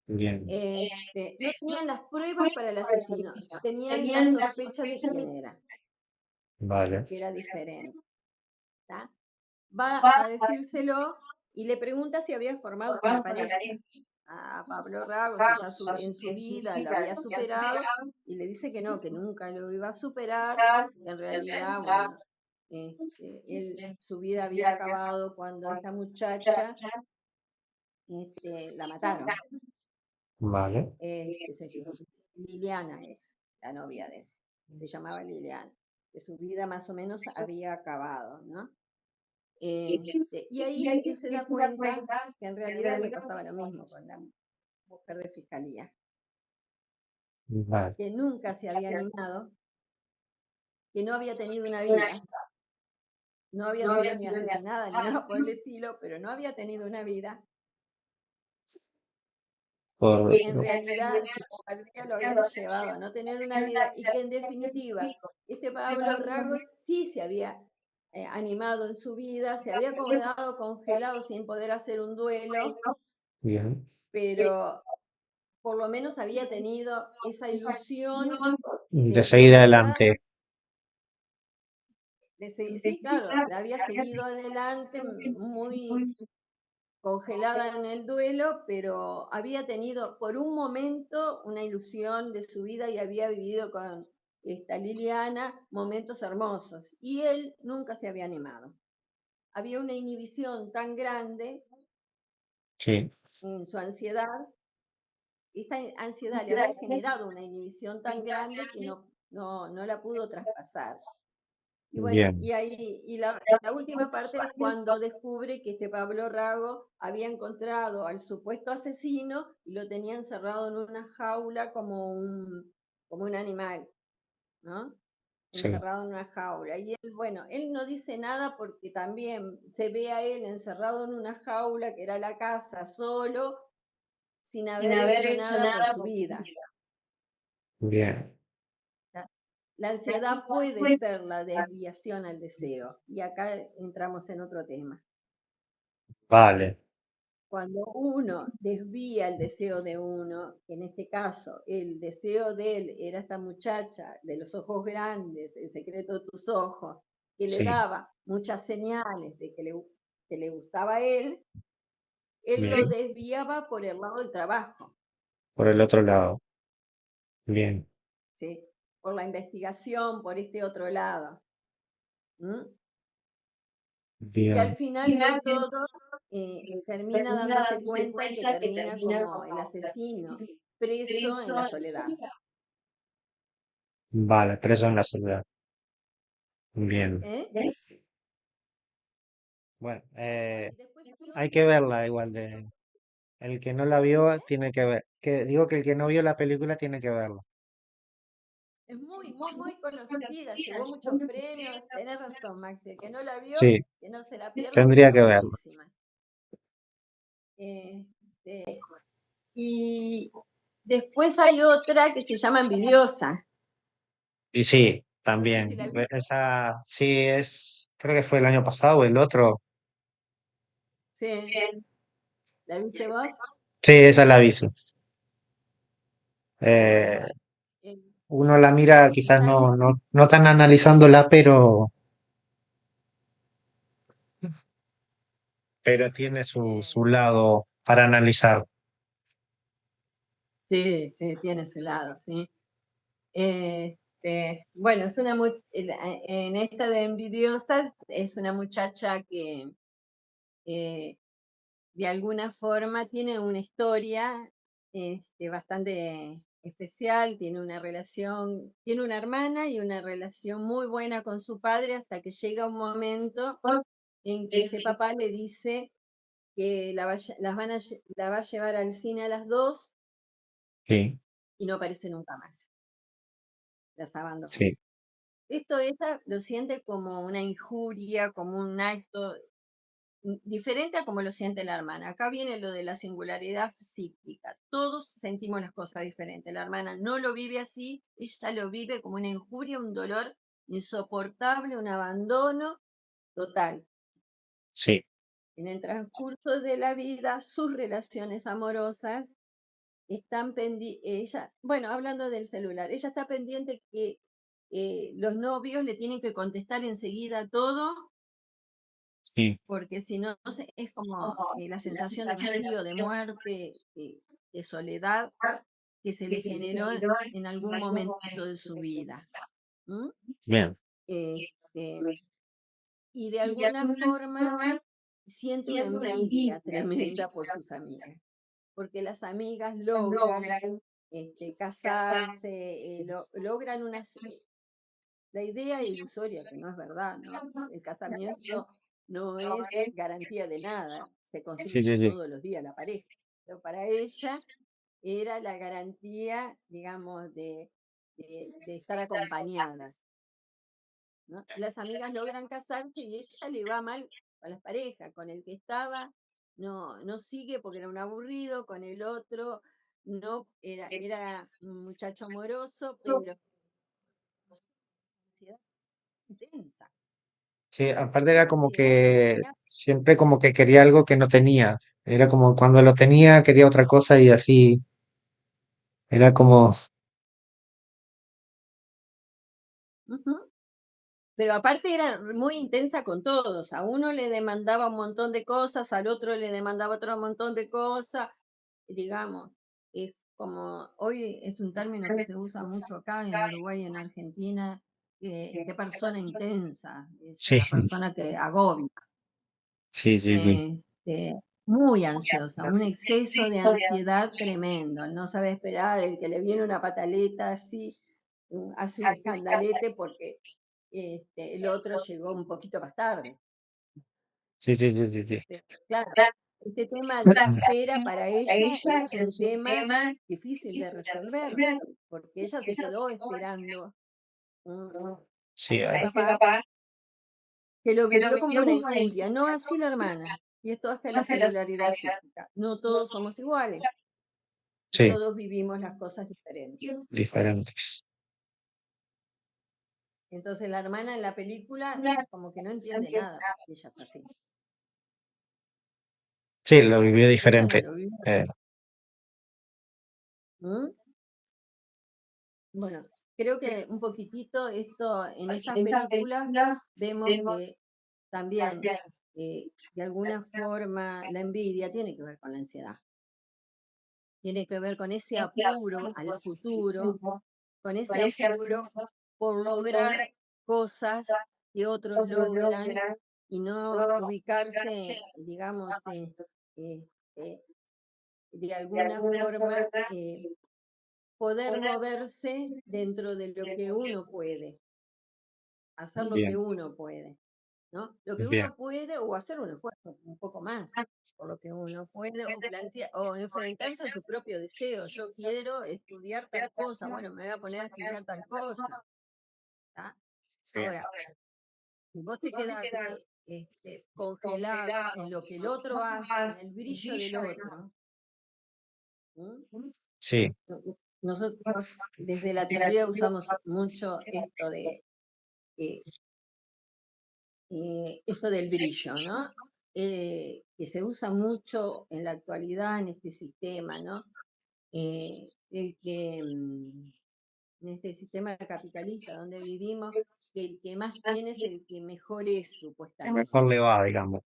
bien, No tenían las pruebas para el asesino, tenían la sospecha de quién era, vale, que era diferente. ¿Tá? Va a decírselo y le pregunta si había formado una pareja a Pablo Rago, si ya en su vida lo había superado, y le dice que no, que nunca lo iba a superar, que en realidad, bueno, su vida había acabado cuando esta muchacha la mataron. vale, Liliana era la novia de él, se llamaba Liliana, que su vida más o menos había acabado, ¿no? Y ahí él se da cuenta que en realidad me pasaba lo mismo con la mujer de fiscalía, vale, que nunca se había animado, que no había tenido una vida, no había sido ni asesinada ni nada por el estilo, pero no había tenido una vida, por, que en realidad su cobardía lo había llevado a no tener una vida y que en definitiva este Pablo Rago sí se había animado en su vida, se había quedado congelado sin poder hacer un duelo, bien, pero por lo menos había tenido esa ilusión de de seguir lograr, adelante, sí, claro, la había seguido adelante muy congelada en el duelo, pero había tenido por un momento una ilusión de su vida y había vivido con esta Liliana momentos hermosos. Y él nunca se había animado. Había una inhibición tan grande sí, en su ansiedad. Esta ansiedad le había generado una inhibición tan grande que no la pudo traspasar. Y bueno, bien, la última parte es cuando descubre que este Pablo Rago había encontrado al supuesto asesino y lo tenía encerrado en una jaula como un animal, ¿no? sí, Encerrado en una jaula. Y él, bueno, él no dice nada porque también se ve a él encerrado en una jaula, que era la casa, solo, sin haber hecho nada por su vida. bien, La ansiedad puede ser la desviación al deseo. Y acá entramos en otro tema. vale, Cuando uno desvía el deseo de uno, en este caso el deseo de él era esta muchacha de los ojos grandes, el secreto de tus ojos, que le sí, daba muchas señales de que le gustaba a él lo bien, desviaba por el lado del trabajo, por el otro lado, bien, ¿sí? Por la investigación, por este otro lado. ¿Mm? Y que al bien, final de todo termina dándose cuenta y que termina como el asesino, preso en la soledad. vale, preso en la soledad, bien. ¿Eh? Bueno, Y después hay que verla igual de, el que no la vio tiene que ver, que digo que el que no vio la película tiene que verla. es muy conocida, llevó muchos premios, tenés razón, Maxi, el que no la vio, Sí, que no se la pierda porque tendría está que verla. buenísima. Este, y después hay otra que se llama Envidiosa. Y sí, No sé también. si la viste. Esa sí es, creo que fue el año pasado o el otro. Sí, ¿la viste vos? Sí, esa la vi, sí. Bueno, Eh, eh, uno la mira quizás esta es, no tan analizándola, pero tiene su eh, lado para analizar. sí, tiene ese lado, sí. Bueno, es en esta de Envidiosas es una muchacha que de alguna forma tiene una historia bastante especial, tiene una relación, tiene una hermana y una relación muy buena con su padre hasta que llega un momento en que ese papá le dice que la va a llevar al cine a las 2 Sí, y no aparece nunca más. Las abandona. sí, Esto ella lo siente como una injuria, como un acto diferente a como lo siente la hermana. Acá viene lo de la singularidad psíquica. Todos sentimos las cosas diferentes. La hermana no lo vive así, ella lo vive como una injuria, un dolor insoportable, un abandono total. sí, En el transcurso de la vida, sus relaciones amorosas están pendientes, ella, bueno, hablando del celular, ella está pendiente que los novios le tienen que contestar enseguida todo, sí, porque si no, es como la sensación de vacío, de muerte, de soledad que se le generó en algún momento de su vida. ¿Mm? bien, Este, y de alguna forma siente una envidia tremenda por sus amigas, porque las amigas logran casarse, logran la idea ilusoria, que no es verdad, ¿no? El casamiento no es garantía de nada, se sí, construye sí, sí, todos los días la pareja, pero para ella era la garantía, digamos, de estar acompañadas, ¿no? Las amigas logran casarse y ella le va mal a las parejas, con el que estaba no sigue porque era un aburrido, con el otro no era un muchacho amoroso, pero ansiedad intensa. sí, aparte era como que Tenía. siempre como que quería algo que no tenía, era como cuando lo tenía quería otra cosa y así, era como, Ujú. Pero aparte era muy intensa con todos. A uno le demandaba un montón de cosas, al otro le demandaba otro montón de cosas. Digamos, es como, hoy es un término que se usa mucho acá en Uruguay y en Argentina, qué persona intensa, es sí, una persona que agobia. sí, sí, sí, Este, muy ansiosa, un exceso de ansiedad tremendo, el no sabe esperar, el que le viene una pataleta así, hace un escandalete porque el otro llegó un poquito más tarde. sí, sí, sí, sí, sí. Pero claro, este tema de la espera para ella es un tema difícil de resolver, porque ella se quedó esperando un- a Sí, ese papá que lo vivió como una injuria, no así la hermana. Y esto hace la singularidad psíquica. No todos somos iguales y sí, todos vivimos las cosas diferentes. diferentes. Entonces la hermana en la película como que no entiende nada porque ella es así. Sí, lo vivió Ella no diferente. lo vive. Eh, ¿Mm? Bueno, creo que un poquitito esto en estas películas vemos que también de alguna forma la envidia tiene que ver con la ansiedad. Tiene que ver con ese apuro al futuro, con ese apuro por lograr cosas que otros logran y no ubicarse, digamos, eh, de alguna forma poder moverse dentro de lo que uno puede, hacer lo bien, que uno puede, ¿no? Lo que bien, uno puede o hacer un esfuerzo un poco más por lo que uno puede o plantear o enfrentarse a su propio deseo. Yo quiero estudiar tal cosa, bueno, me voy a poner a estudiar tal cosa. ¿Tá? sí, Ahora, si vos te quedaste congelado en lo que el otro hace, en el brillo del otro, ¿m? sí, Nosotros desde la teoría usamos mucho eh, esto del brillo, ¿no? Que se usa mucho en la actualidad en este sistema, ¿no? El que en este sistema capitalista donde vivimos, que el que más tiene es el que mejor es, que supuestamente. mejor le va, digamos.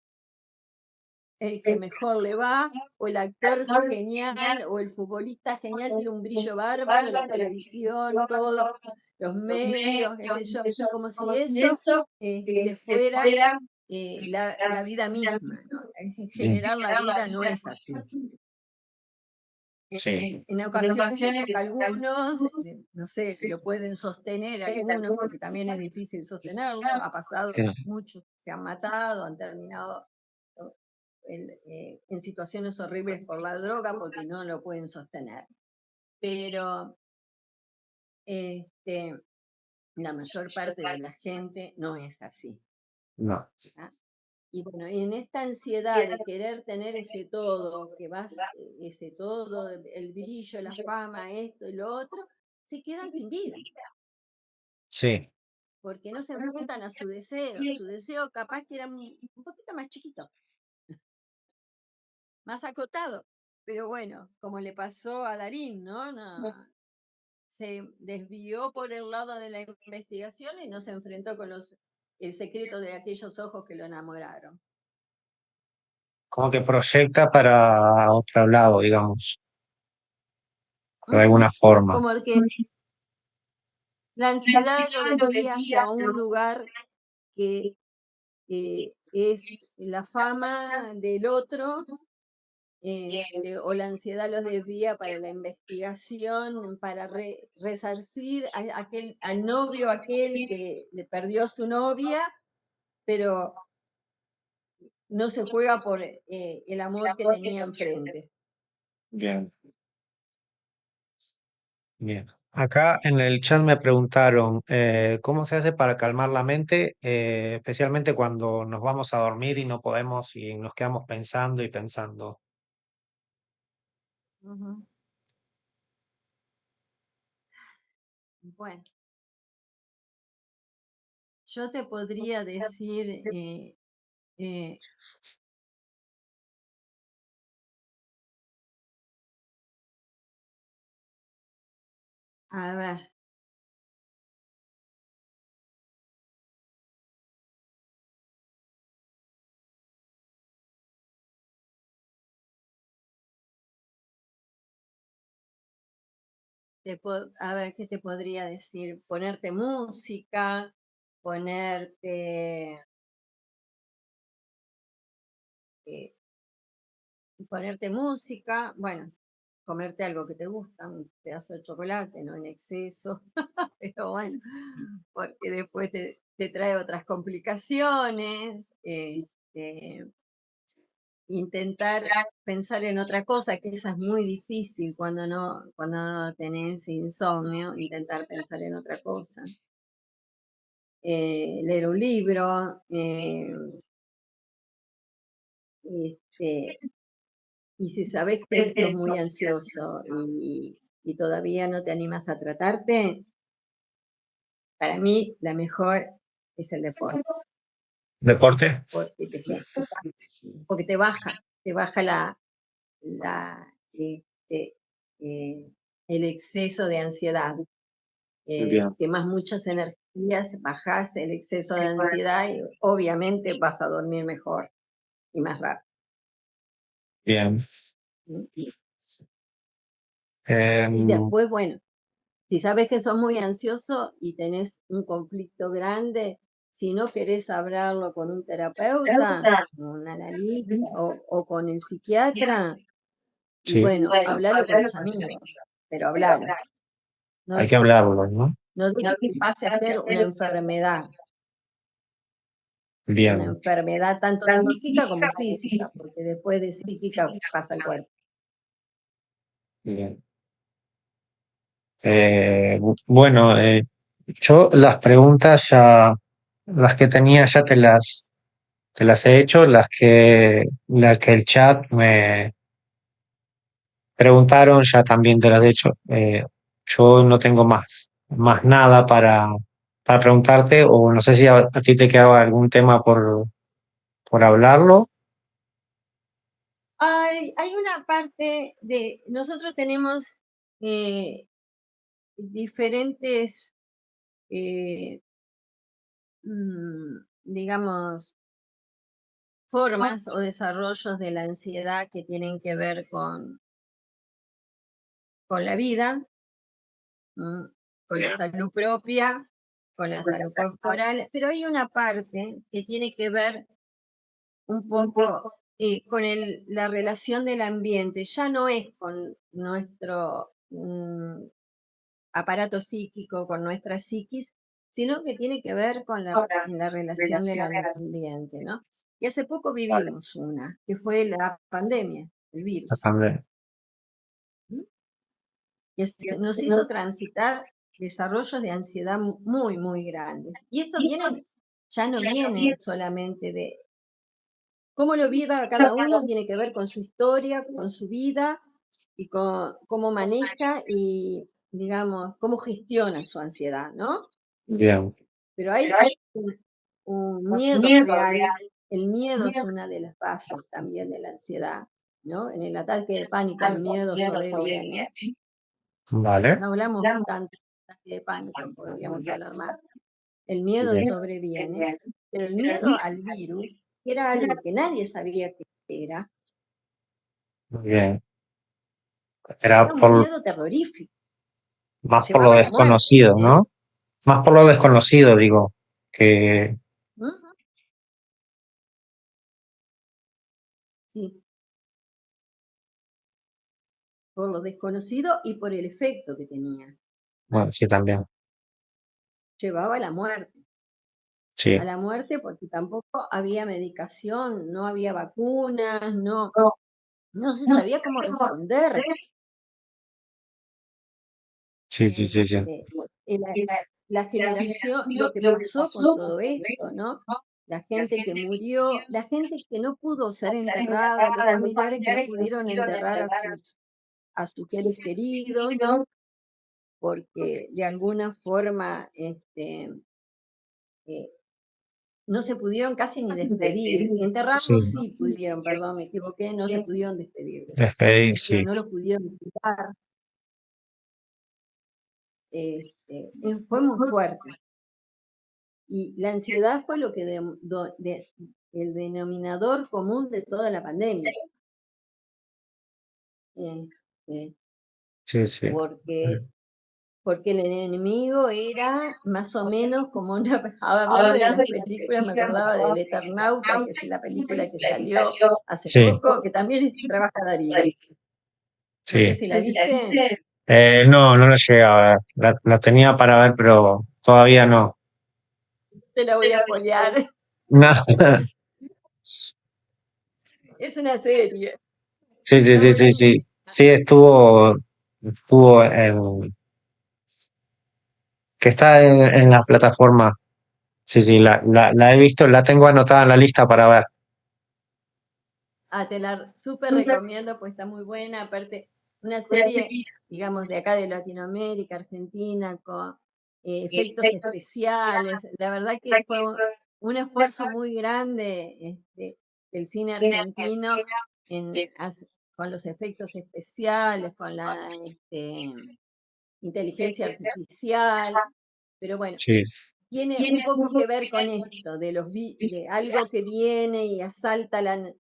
El que mejor le va, o el actor genial, o el futbolista genial, tiene un brillo bárbaro, la televisión, todos los medios, qué sé yo, como si eso fuera la vida misma, ¿no? En Bien, general la vida no es así. sí, En ocasiones algunos, no sé si lo pueden sostener, algunos, porque también es difícil sostenerlo, ha pasado, sí, muchos se han matado, han terminado en situaciones horribles por la droga porque no lo pueden sostener. Pero la mayor parte de la gente no es así. No. ¿Ah? Y bueno, y en esta ansiedad de querer tener ese todo, ese todo, el brillo, la fama, esto y lo otro, se quedan sin vida, Sí. porque no se enfrentan a su deseo. Su deseo capaz que era un poquito más chiquito, más acotado. Pero bueno, como le pasó a Darín, ¿no? Se desvió por el lado de la investigación y no se enfrentó con el secreto de aquellos ojos que lo enamoraron. Como que proyecta para otro lado, digamos, de Ujú. alguna forma. Como que la ansiedad lo desvía hacia un lugar que es la fama del otro, o la ansiedad los desvía para la investigación, para resarcir al novio aquel que le perdió su novia, pero no se juega por el amor que tenía enfrente. Bien. Bien. Acá en el chat me preguntaron cómo se hace para calmar la mente, especialmente cuando nos vamos a dormir y no podemos y nos quedamos pensando y pensando. Ujú. Bueno, yo te podría decir, eh, a ver, a ver, ¿qué te podría decir? Ponerte música, ponerte, eh, ponerte música, bueno, comerte algo que te gusta, un pedazo de chocolate, no en exceso, pero bueno, porque después te trae otras complicaciones, intentar pensar en otra cosa, que esa es muy difícil cuando no tenés insomnio, intentar pensar en otra cosa. Leer un libro, este, y si sabes que sos muy ansioso y todavía no te animas a tratarte, para mí la mejor es el deporte, ¿Deporte? porque te baja este, eh, el exceso de ansiedad. Bien. Quemas muchas energías, bajas el exceso de ansiedad y obviamente vas a dormir mejor y más rápido. Bien. ¿Mm? Em, Y después, bueno, si sabes que sos muy ansioso y tenés un conflicto grande, si no querés hablarlo con un terapeuta, un analista o con el psiquiatra, y sí, bueno, hablalo con tus amigos, pero hablalo. No, hay que hablarlo, ¿no? no dejes que pase a ser una enfermedad Bien, tanto psíquica como física, porque después de psíquica pasa el cuerpo. bien. Bueno, yo las preguntas ya, las que tenía ya te las he hecho, las que el chat me preguntaron ya también te las he hecho. Yo no tengo más nada para preguntarte, o no sé si a ti te quedaba algún tema por hablarlo. Hay una parte de, nosotros tenemos diferentes, eh, digamos, formas o desarrollos de la ansiedad que tienen que ver con la vida, con la salud propia, con la salud corporal, pero hay una parte que tiene que ver un poco con la relación del ambiente, ya no es con nuestro aparato psíquico, con nuestra psiquis, sino que tiene que ver con la relación del ambiente, ¿no? Y hace poco vale, vivimos una, que fue la pandemia, el virus, también. ¿no? Nos hizo transitar desarrollos de ansiedad muy, muy grandes. Y esto ya no viene solamente de cómo lo viva cada uno, tiene que ver con su historia, con su vida y con cómo maneja y, digamos, cómo gestiona su ansiedad, ¿no? Bien, Pero hay un miedo real. El miedo es una de las bases también de la ansiedad, ¿no? En el ataque de pánico el miedo sobreviene. vale, No hablamos tanto de ataque de pánico, podríamos hablar más. El miedo bien, sobreviene, pero el miedo al virus era algo que nadie sabía qué era. bien. Era Era un por, miedo terrorífico, más por lo llevaba a la muerte. desconocido, ¿no? Más por lo desconocido, digo, que Ujú, sí, por lo desconocido y por el efecto que tenía. bueno, sí, también, Llevaba a la muerte. sí. A la muerte porque tampoco había medicación, no había vacunas, no se sabía cómo responder. Sí, sí, sí, sí. Este, la generación, lo que pasó con todo esto, ¿no? La gente que murió, la gente que no pudo ser enterrada, los familiares que no pudieron enterrar a sus seres queridos, porque de alguna forma eh, no se pudieron casi ni despedir. Sí, Enterrarlos sí pudieron, perdón, me equivoqué, no se pudieron despedir, despedir, pero sí, no lo pudieron cuidar. Fue muy fuerte. Y la ansiedad fue lo que el denominador común de toda la pandemia. Este, sí, sí. porque, porque el enemigo era más o menos como una, hablando de las películas, me acordaba del Eternauta, que es la película que salió hace Sí, poco, que también trabaja Darín. No sé sí. si la viste, No, no la llegué a ver. La tenía para ver, pero todavía no. te la voy a spoilear. No. Es una serie. Sí, sí, Está sí, sí, buenísima. sí. Sí, estuvo en, que está en la plataforma. Sí, sí, la he visto, la tengo anotada en la lista para ver. Ah, te la súper recomiendo, pues está muy buena. Aparte, una serie, digamos, de acá de Latinoamérica, Argentina, con efectos especiales. La verdad que fue un esfuerzo muy grande del cine argentino con los efectos especiales, con la inteligencia artificial. Pero bueno, Sí, tiene un poco que ver con esto, de algo que viene y asalta la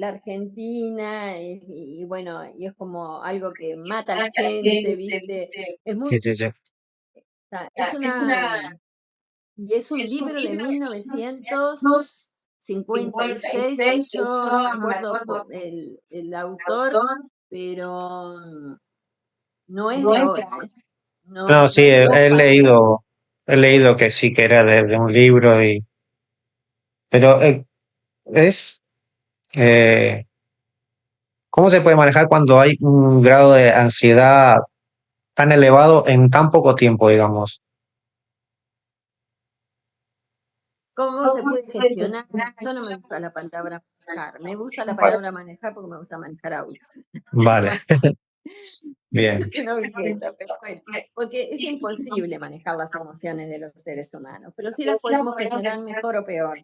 Argentina, y bueno, y es como algo que mata a la gente, ¿viste? Es muy, sí, sí, sí. es y es un libro de 1956, yo no me acuerdo el autor, pero no es de ahora, ¿eh? No, No, sí, no pasó. he leído que sí, que era de un libro y, pero es, eh, ¿cómo se puede manejar cuando hay un grado de ansiedad tan elevado en tan poco tiempo, digamos? ¿Cómo se puede gestionar? Yo no me gusta la palabra manejar, me gusta la palabra manejar porque me gusta manejar auto. Vale, bien, Es una objeto, pero bueno, porque es imposible manejar las emociones de los seres humanos, pero sí las podemos gestionar mejor o peor.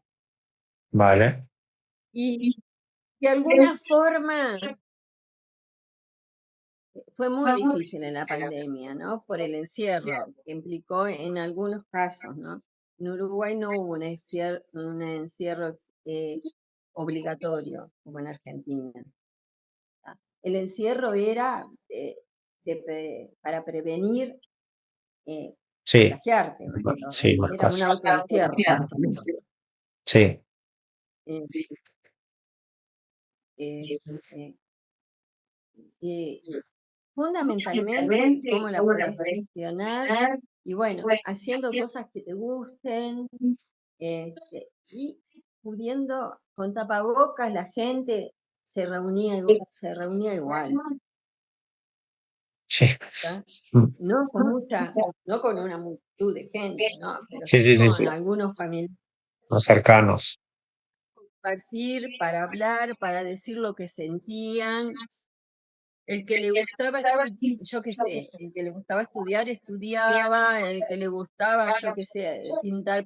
vale, Y de alguna forma fue muy difícil en la pandemia, ¿no? Por el encierro que implicó en algunos casos, ¿no? En Uruguay no hubo un encierro obligatorio como en Argentina. El encierro era para prevenir sí, contagiarte, más que todo. sí, más Era un casos. autoencierro prácticamente. Sí, Eh, este, eh, Fundamentalmente, cómo la podés gestionar y bueno, haciendo cosas que te gusten, y pudiendo, con tapabocas, la gente se reunía igual, Sí. ¿tá? Mm. No con una multitud de gente, ¿no? Pero Sí, sí sí, sí, sí. con algunos familiares, Los cercanos. compartir, para hablar, para decir lo que sentían. El que le gustaba, yo qué sé, el que le gustaba estudiar, estudiaba, el que le gustaba, yo qué sé, pintar,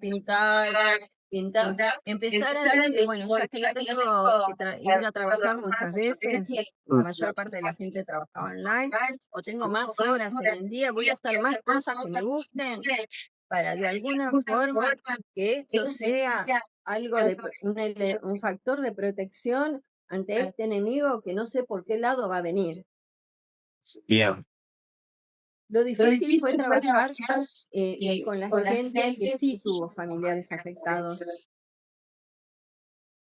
empezar a entender, bueno, ya que yo tengo que ir a trabajar muchas veces, la mayor parte de la gente trabajaba online, o tengo más horas en el día, voy a hacer más cosas que me gusten, para de alguna forma que esto sea algo de un factor de protección ante este enemigo que no sé por qué lado va a venir. Bien. Lo difícil fue trabajar con la gente que sí tuvo familiares afectados,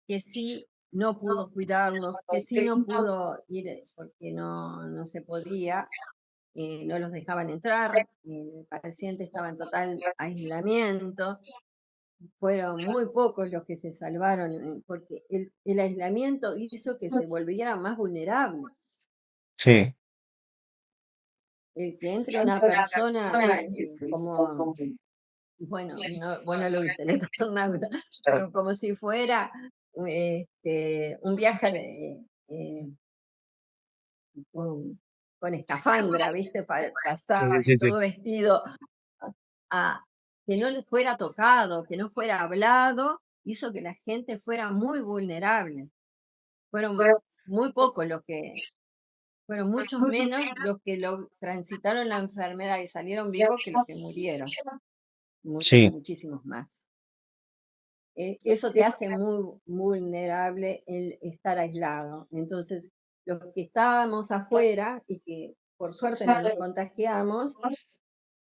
que sí no pudo cuidarlos, que sí no pudo ir porque no se podía, no los dejaban entrar, el paciente estaba en total aislamiento. Fueron muy pocos los que se salvaron, porque el aislamiento hizo que se volvieran más vulnerables. Sí. Que entre una persona como, bueno, vos no lo viste, el Eternauta, pero como si fuera un viaje con escafandra, ¿viste? Sí, sí, Pasaba sí, sí. todo vestido, a que no le fuera tocado, que no fuera hablado, hizo que la gente fuera muy vulnerable. Fueron muy pocos fueron muchos menos los que lo transitaron la enfermedad y salieron vivos que los que murieron, Sí, muchísimos más. Eso te hace muy vulnerable el estar aislado. Entonces, los que estábamos afuera y que por suerte no nos contagiamos,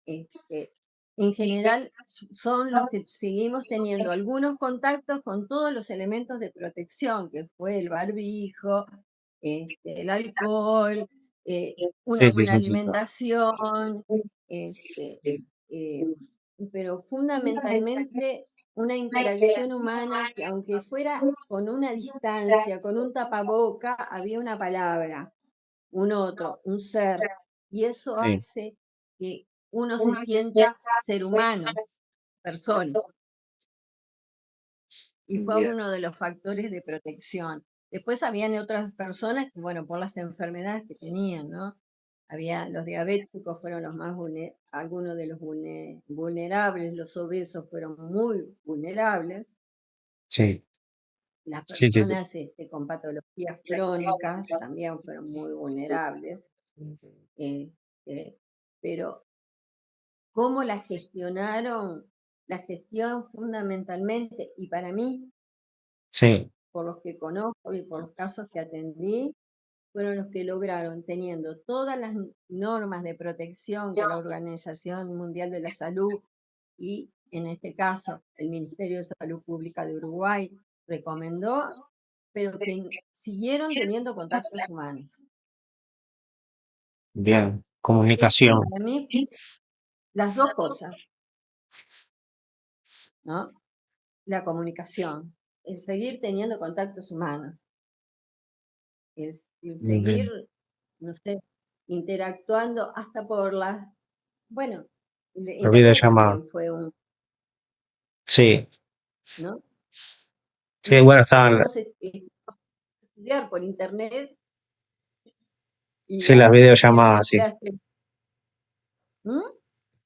este, en general son los que seguimos teniendo algunos contactos con todos los elementos de protección, que fue el barbijo, el alcohol, una sí, sí, buena sí, sí. alimentación, este, eh, pero fundamentalmente una interacción humana que aunque fuera con una distancia, con un tapaboca, había una palabra, un otro, un ser, y eso Sí, hace que uno se sienta ser humano, persona, y fue bien. uno de los factores de protección. Después habían otras personas que, bueno, por las enfermedades que tenían, ¿no? Había los diabéticos fueron los más algunos de los vulnerables, los obesos fueron muy vulnerables, Sí, las sí, sí, sí. personas con patologías crónicas también fueron muy vulnerables, este, pero cómo la gestionaron, la gestión fundamentalmente, y para mí, Sí, por los que conozco y por los casos que atendí, fueron los que lograron, teniendo todas las normas de protección que la Organización Mundial de la Salud y, en este caso, el Ministerio de Salud Pública de Uruguay recomendó, pero que siguieron teniendo contactos humanos. bien. Eso Comunicación. para mí, las dos cosas, ¿no? La comunicación, el seguir teniendo contactos humanos, el seguir, Bien. no sé, interactuando hasta por bueno, La Internet videollamada. también fue Sí, ¿no? sí, bueno, estaban, Pudimos estudiar por Internet y sí, las tener videollamadas, las sí. clases, ¿m?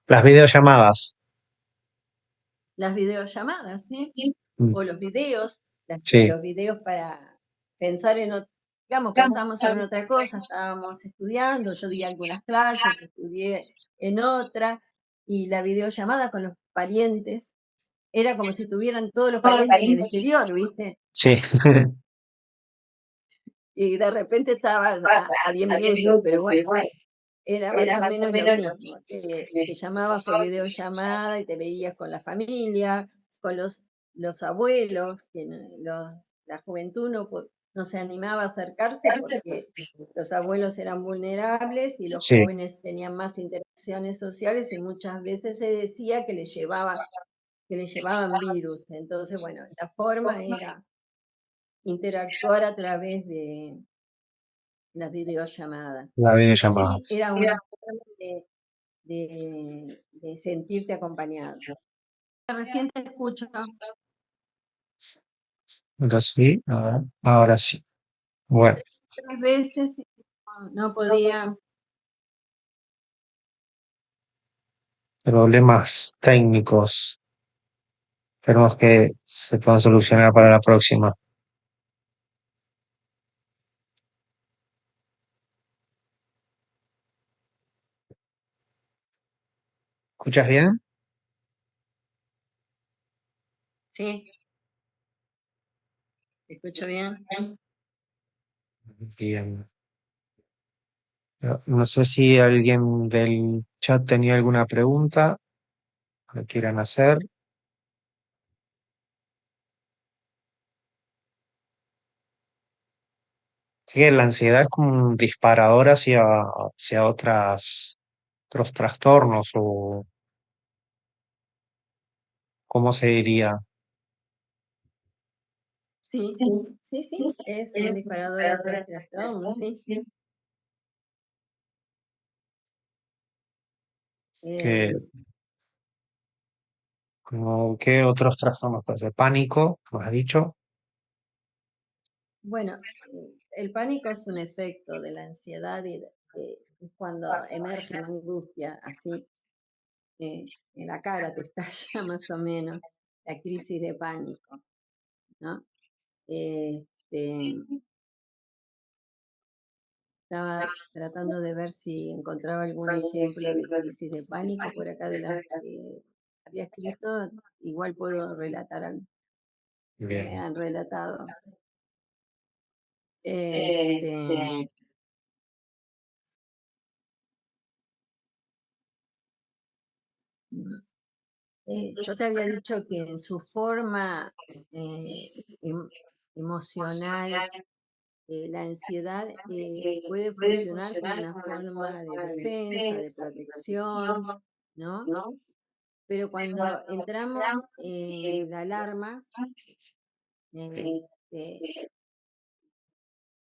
Las videollamadas. Las videollamadas, ¿sí? Mm. O los videos, Sí, los videos para pensar digamos, pensamos en otra cosa, estábamos estudiando, yo di algunas clases, estudié en otra, y la videollamada con los parientes era como si estuvieran todos los parientes en el exterior, ¿viste? sí, Y de repente estabas a 10 minutos, pero bueno, era más o menos lo mismo. Te llamabas por videollamada y te veías con la familia, con los abuelos, que la juventud no se animaba a acercarse porque los abuelos eran vulnerables y los sí, jóvenes tenían más interacciones sociales y muchas veces se decía que les llevaba que le llevaban virus. Entonces, bueno, la forma era interactuar a través de las videollamadas. La videollamada. Sí, era una forma de sentirte acompañado. Recién te escucho. Entonces, sí, a ver, ahora sí. Bueno, 3 veces no podía. problemas técnicos. Esperemos que se puedan solucionar para la próxima. ¿Escuchas bien? Sí, ¿te escucho bien? Bien. No sé si alguien del chat tenía alguna pregunta que quieran hacer. Sí, que la ansiedad es como un disparador hacia otros trastornos o, ¿cómo se diría? Sí, sí, sí, es un disparador a otros trastornos, sí. Que, Eh, como, ¿qué otros trastornos? Pues el pánico, como has dicho. bueno, el pánico es un efecto de la ansiedad y es cuando emerge una angustia así en la cara te estalla más o menos la crisis de pánico, ¿no? Este, estaba tratando de ver si encontraba algún ejemplo de crisis de pánico por acá de las que había escrito, igual puedo relatar que me Bien, han relatado. Este, yo te había dicho que en su forma em- emocional, la ansiedad puede funcionar como una forma de defensa, de protección, ¿no? Pero cuando entramos en la alarma, este,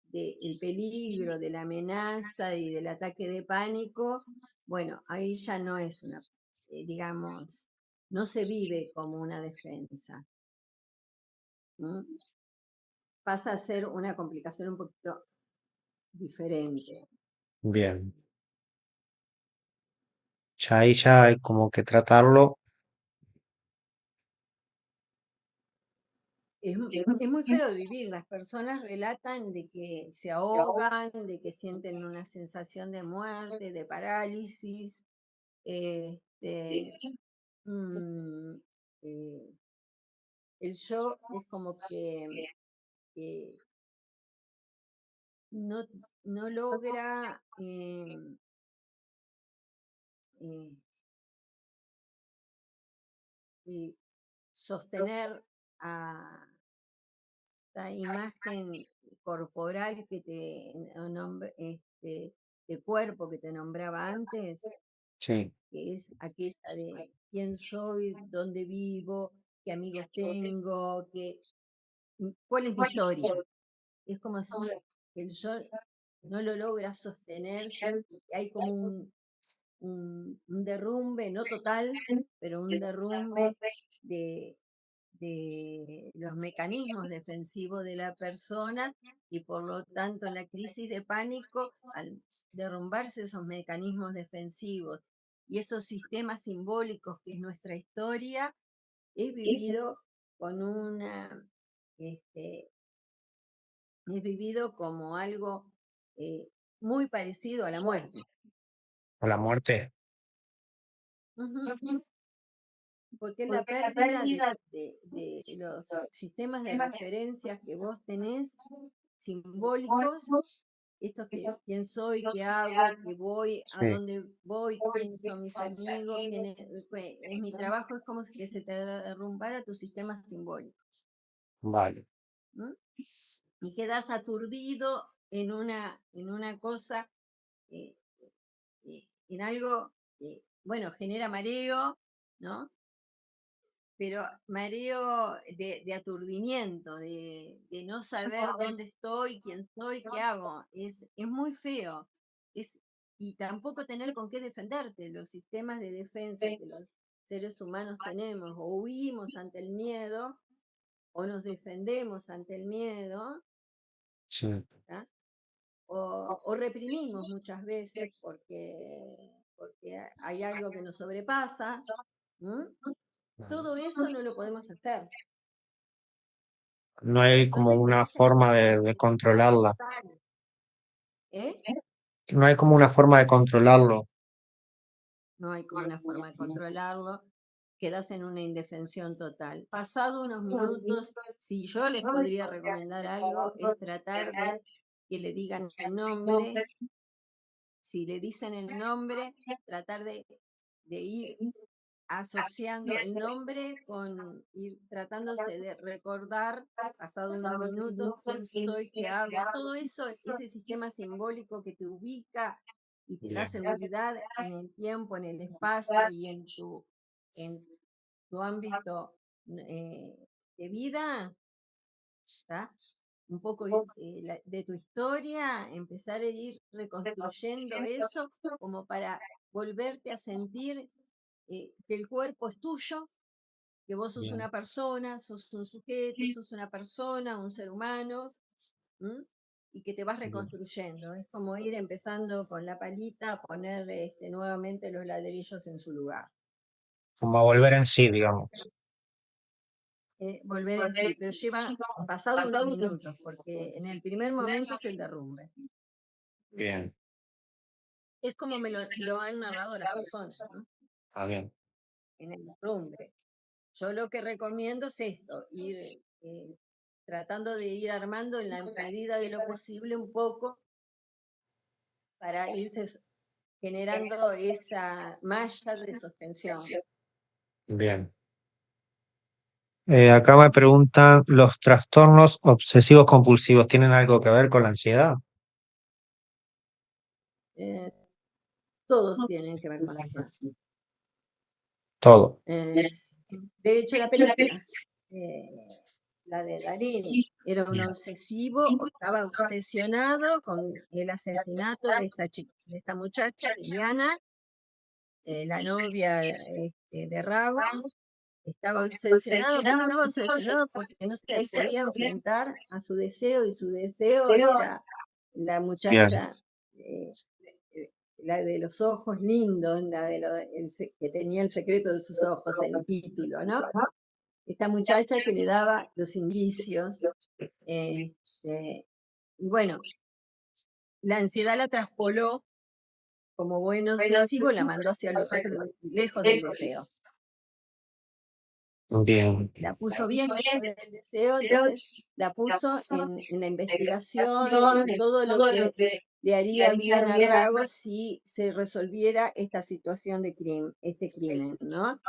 del peligro, de la amenaza y del ataque de pánico, bueno, ahí ya no es una, digamos, no se vive como una defensa. ¿M? Pasa a ser una complicación un poquito diferente. bien. Ya ahí ya hay como que tratarlo. Es muy feo de vivir. Las personas relatan de que se ahogan, de que sienten una sensación de muerte, de parálisis. Este, mm, eh, el yo es como que eh, no, no logra eh, eh, sostener a esta imagen corporal que de cuerpo que te nombraba antes, Sí, que es aquella de quién soy, dónde vivo, qué amigos tengo, cuál es mi historia. Es como si el yo no lo logra sostener, hay como un derrumbe, no total, pero un derrumbe de, de los mecanismos defensivos de la persona y por lo tanto en la crisis de pánico, al derrumbarse esos mecanismos defensivos y esos sistemas simbólicos que es nuestra historia, es vivido con este, es vivido como algo eh, muy parecido a la muerte. o la muerte. Ujú. Porque es la pérdida de los sistemas de referencias que vos tenés, simbólicos, estos que quién soy, qué hago, qué voy, a Sí, dónde voy, quiénes son mis amigos, es mi trabajo, es como si que se te derrumbara tu sistema simbólico. vale. ¿M? Y quedas aturdido en una cosa, eh, en algo, bueno, genera mareo, ¿no? pero mareo de aturdimiento, de no saber dónde estoy, quién soy, qué hago. Es muy feo. Y tampoco tener con qué defenderte. Los sistemas de defensa que los seres humanos tenemos, o huimos ante el miedo, o nos defendemos ante el miedo, Sí, ¿tá? O reprimimos muchas veces porque hay algo que nos sobrepasa. ¿M? Todo eso no lo podemos hacer. no hay como Entonces, una tenés forma de que estar controlarla. total, ¿eh? No hay como una forma de controlarlo. No hay como una forma de controlarlo. Quedas en una indefensión total. Pasado unos minutos, si yo les podría recomendar algo, es tratar de que le digan el nombre. Si le dicen el nombre, tratar de ir asociando el nombre con ir tratándose de recordar, pasado unos minutos, quién soy, qué hago, todo eso, ese sistema simbólico que te ubica y te da Bien, seguridad en el tiempo, en el espacio y en tu ámbito eh, de vida, ¿está? Un poco de tu historia, empezar a ir reconstruyendo eso como para volverte a sentir que el cuerpo es tuyo, que vos sos bien. una persona, sos un sujeto, sos una persona, un ser humano, ¿m? Y que te vas Bien. reconstruyendo. Es como ir empezando con la palita a poner nuevamente los ladrillos en su lugar. Como a volver en sí, digamos. Volver en sí, pero lleva pasado unos minutos, porque en el primer momento es el derrumbe. Bien, Es como me lo han narrado las personas, ¿no? está bien. En el derrumbe. Yo lo que recomiendo es esto, ir tratando de ir armando en la medida de lo posible un poco para irse generando esa malla de sostención. Bien. Acá me preguntan, ¿los trastornos obsesivos compulsivos tienen algo que ver con la ansiedad? Eh, Todos tienen que ver con la ansiedad. Todo. De hecho, la película, eh, la de Darín, era un obsesivo, estaba obsesionado con el asesinato de de esta muchacha, Liliana, la novia de Rago. Estaba obsesionado porque no se podía enfrentar a su deseo, y su deseo era la Bien, muchacha, la de los ojos lindos, que tenía el secreto de sus ojos, el título, ¿no? Esta muchacha que le daba los indicios. este, y bueno, la ansiedad la traspoló como buen obsesivo, la mandó hacia los otros, lejos del deseo. bien. La puso bien lejos del deseo, entonces la puso en la investigación, en todo lo que le haría bien a Rago si se resolviera esta situación de este crimen, ¿no?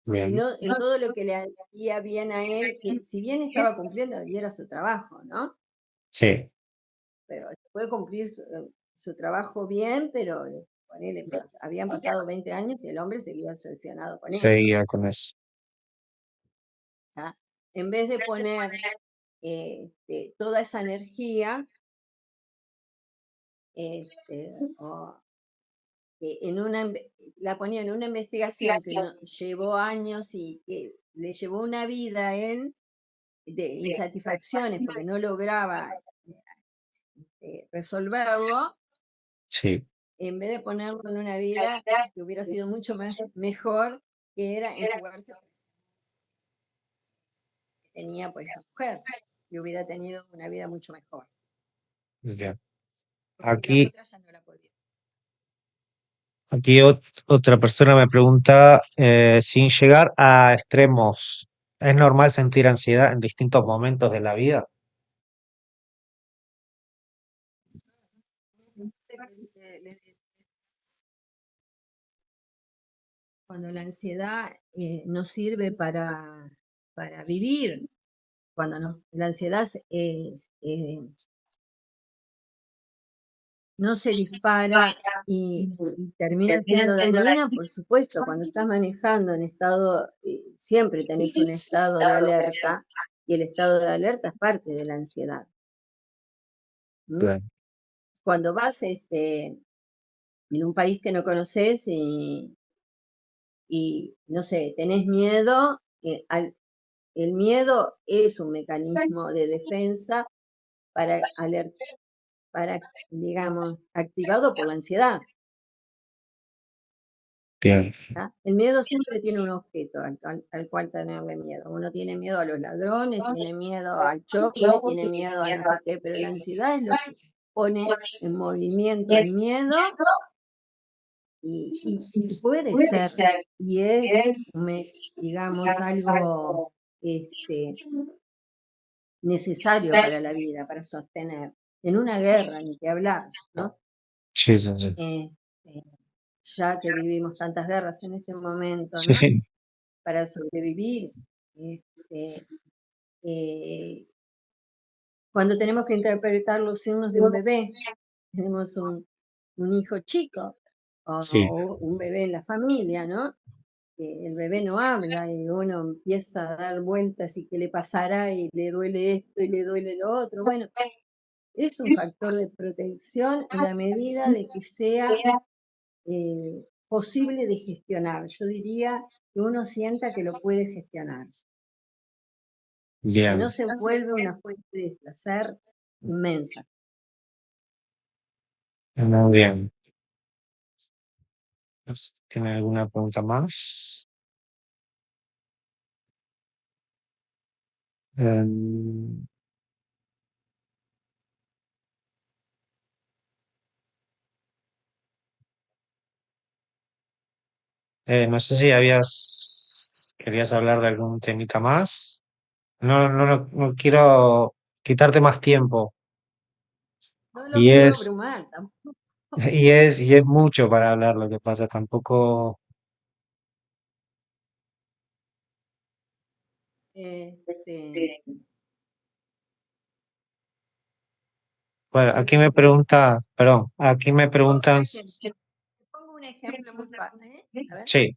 Y Bien. no en todo lo que le haría bien a él, que si bien estaba cumpliendo y era su trabajo, ¿no? Sí, Pero puede cumplir su trabajo bien, pero ponele, habían pasado 20 años y el hombre seguía obsesionado con ella. seguía con eso. ¿Tá? En vez de poner toda esa energía o, la ponía en una investigación que llevó años y que le llevó una vida a él de insatisfacciones porque no lograba resolverlo, Sí, en vez de ponerlo en una vida que hubiera sido mucho más mejor, que era enjugarse que tenía por esa mujer, y hubiera tenido una vida mucho mejor, bien. porque la Aquí, otra ya no la podía. aquí otra persona me pregunta, sin llegar a extremos, ¿es normal sentir ansiedad en distintos momentos de la vida? Cuando la ansiedad nos sirve para vivir, cuando la ansiedad no se dispara y termina siendo dañina, por supuesto, cuando estás manejando en estado, siempre tenés un estado de alerta, y el estado de alerta es parte de la ansiedad. ¿Mm? Claro. Cuando vas en un país que no conoces y, no sé, tenés miedo, el miedo es un mecanismo de defensa para para, digamos, activado por la ansiedad. Bien. ¿Tá? El miedo siempre tiene un objeto al cual tenerle miedo. Uno tiene miedo a los ladrones, tiene miedo al choque, tiene miedo a no sé qué, pero la ansiedad es lo que pone en movimiento el miedo y puede ser, y es, digamos, algo este, necesario para la vida, para sostener. En una guerra, ni que hablar, ¿no? Sí, sí, sí. Este, ya que vivimos tantas guerras en este momento, ¿no? Sí, Para sobrevivir, este, eh, cuando tenemos que interpretar los signos de un bebé, tenemos un hijo chico sí. o un bebé en la familia, ¿no? Que el bebé no habla y uno empieza a dar vueltas y qué le pasará y le duele esto y le duele lo otro. Bueno, es un factor de protección en la medida de que sea posible de gestionar. Yo diría que uno sienta que lo puede gestionar, si no Bien. se vuelve una fuente de placer inmensa. Muy bien. No sé, ¿tiene alguna pregunta más? Em, no sé si querías hablar de algún temita más. No quiero quitarte más tiempo. No lo Y quiero es, abrumar tampoco. y es mucho para hablar, lo que pasa, tampoco. Este, Bueno, aquí me pregunta, perdón, aquí me te pongo un preguntan, ejemplo, te pongo un ejemplo muy fácil, ¿eh? A ver, sí,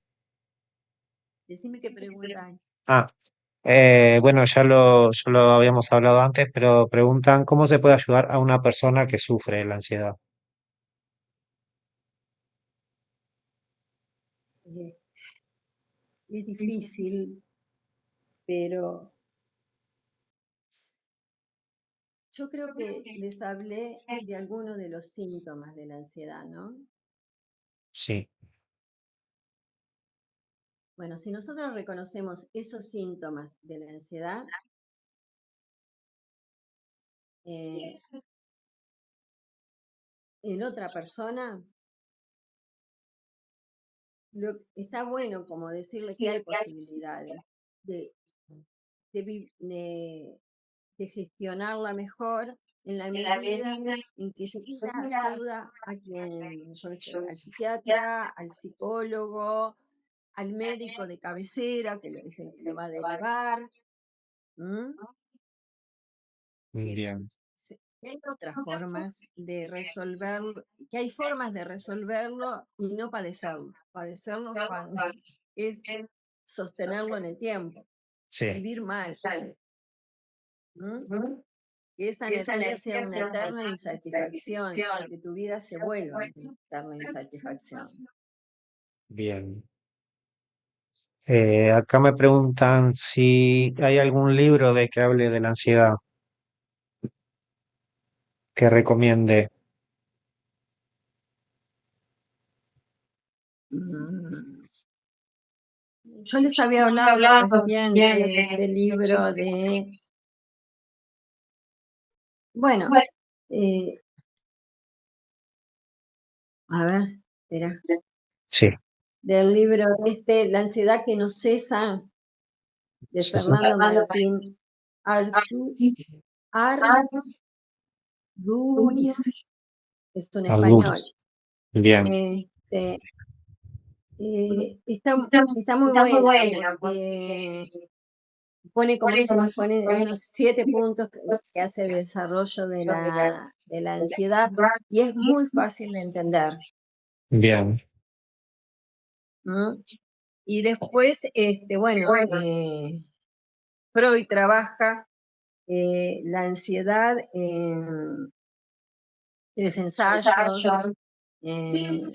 decime qué pregunta hay. ah, bueno, ya lo habíamos hablado antes, pero preguntan cómo se puede ayudar a una persona que sufre la ansiedad. Eh, es difícil, pero yo creo que les hablé de algunos de los síntomas de la ansiedad, ¿no? Sí, Bueno, si nosotros reconocemos esos síntomas de la ansiedad, eh, en otra persona, está bueno como decirle que hay posibilidades de, de gestionarla mejor en la medida en que se pida ayuda a quien, yo qué sé, al psiquiatra, al psicólogo, al médico de cabecera, que es el que lo va a derivar. ¿M? Que bien, que hay otras formas de resolverlo, que hay formas de resolverlo y no padecerlo. Padecerlo cuando es sostenerlo en el tiempo, sí, vivir mal. ¿M? Que esa energía sea una eterna insatisfacción, que tu vida se vuelva una eterna insatisfacción. bien. Acá me preguntan si hay algún libro de que hable de la ansiedad que recomiende. Mm. Yo les había hablado recién de este libro bueno, eh, a ver, espera, Sí, del libro La ansiedad que no cesa, de sí, sí. Fernando Martín Arduriz, es un español. Algunos. Bien, Este, está muy bueno porque pone, como decimos, pone unos 7 puntos que hace el desarrollo de la ansiedad y es muy fácil de entender. Bien, ¿Mm? Y después, bueno, Freud trabaja la ansiedad en los ensayos, en,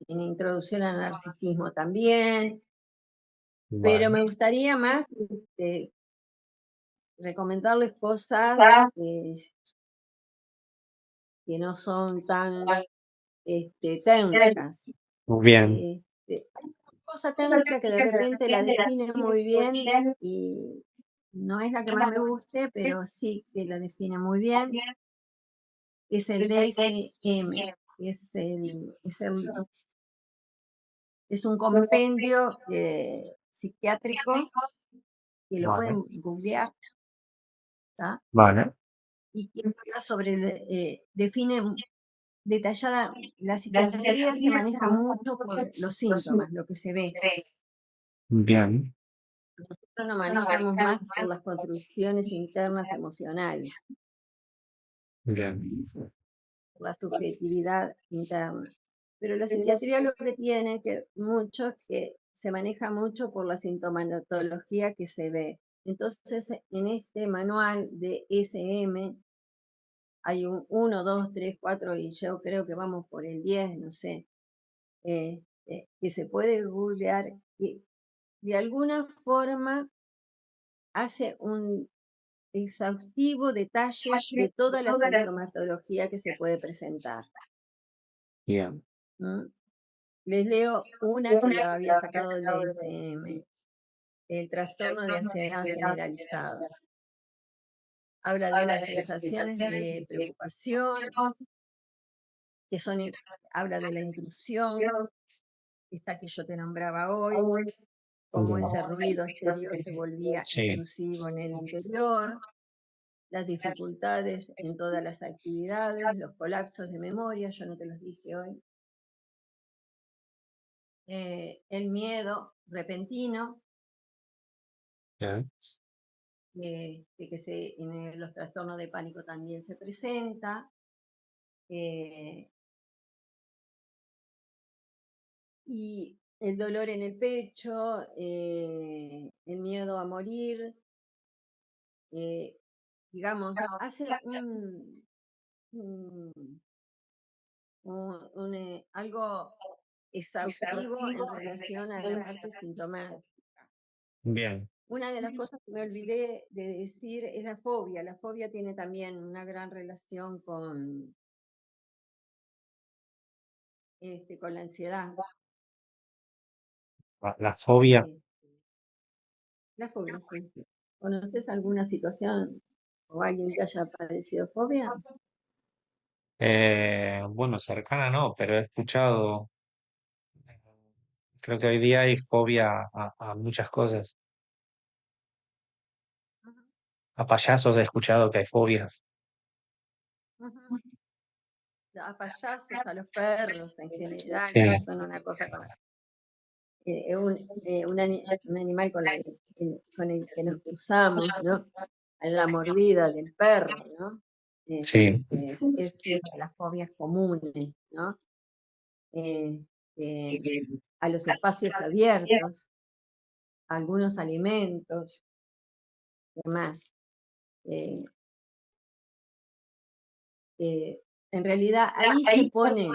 en introducción al narcisismo también, pero vale, me gustaría más recomendarles cosas que no son tan técnicas. bien, Hay una cosa técnica que de repente la define muy bien y no es la que más me guste, pero sí que la define muy bien, es el DSM, es un compendio psiquiátrico que lo vale, pueden googlear, ¿tá? vale, Y que habla sobre, define detallada, la psiquiatría se maneja mucho por los síntomas, lo que se ve. bien, Nosotros nos manejamos más por las construcciones internas emocionales, bien, por la subjetividad interna. Pero la psiquiatría lo que tiene que mucho es que se maneja mucho por la sintomatología que se ve. Entonces, en este manual de SM hay un 1, 2, 3, 4 y yo creo que vamos por el 10, no sé, que se puede googlear y de alguna forma hace un exhaustivo detalle de toda la sintomatología que se puede presentar. bien, ¿Mm? Les leo una que la había sacado del DSM, el trastorno de ansiedad generalizado. Habla de las sensaciones de preocupación, que son, habla de la intrusión, esta que yo te nombraba hoy, cómo bien, ese ruido exterior se volvía sí, intrusivo en el interior, las dificultades en todas las actividades, los colapsos de memoria, yo no te los dije hoy, el miedo repentino, bien, en los trastornos de pánico también se presenta, eh, y el dolor en el pecho, el miedo a morir, eh, digamos, hace un- algo exhaustivo en relación a la parte sintomática. bien, Una de las cosas que me olvidé de decir es la fobia. La fobia tiene también una gran relación con la ansiedad. la fobia. Eh, la fobia, sí. ¿Conoces alguna situación o alguien que haya padecido fobia? Bueno, cercana no, pero he escuchado, creo que hoy día hay fobia a muchas cosas. Ujú, A payasos he escuchado que hay fobias. ujú. A payasos, a los perros en general, que Sí, son una cosa un animal con el que nos cruzamos, ¿no? A la mordida del perro, ¿no? sí, Es de las fobias comunes, ¿no? Eh, eh, a los espacios abiertos, a algunos alimentos, demás. Eh, en realidad ahí se pone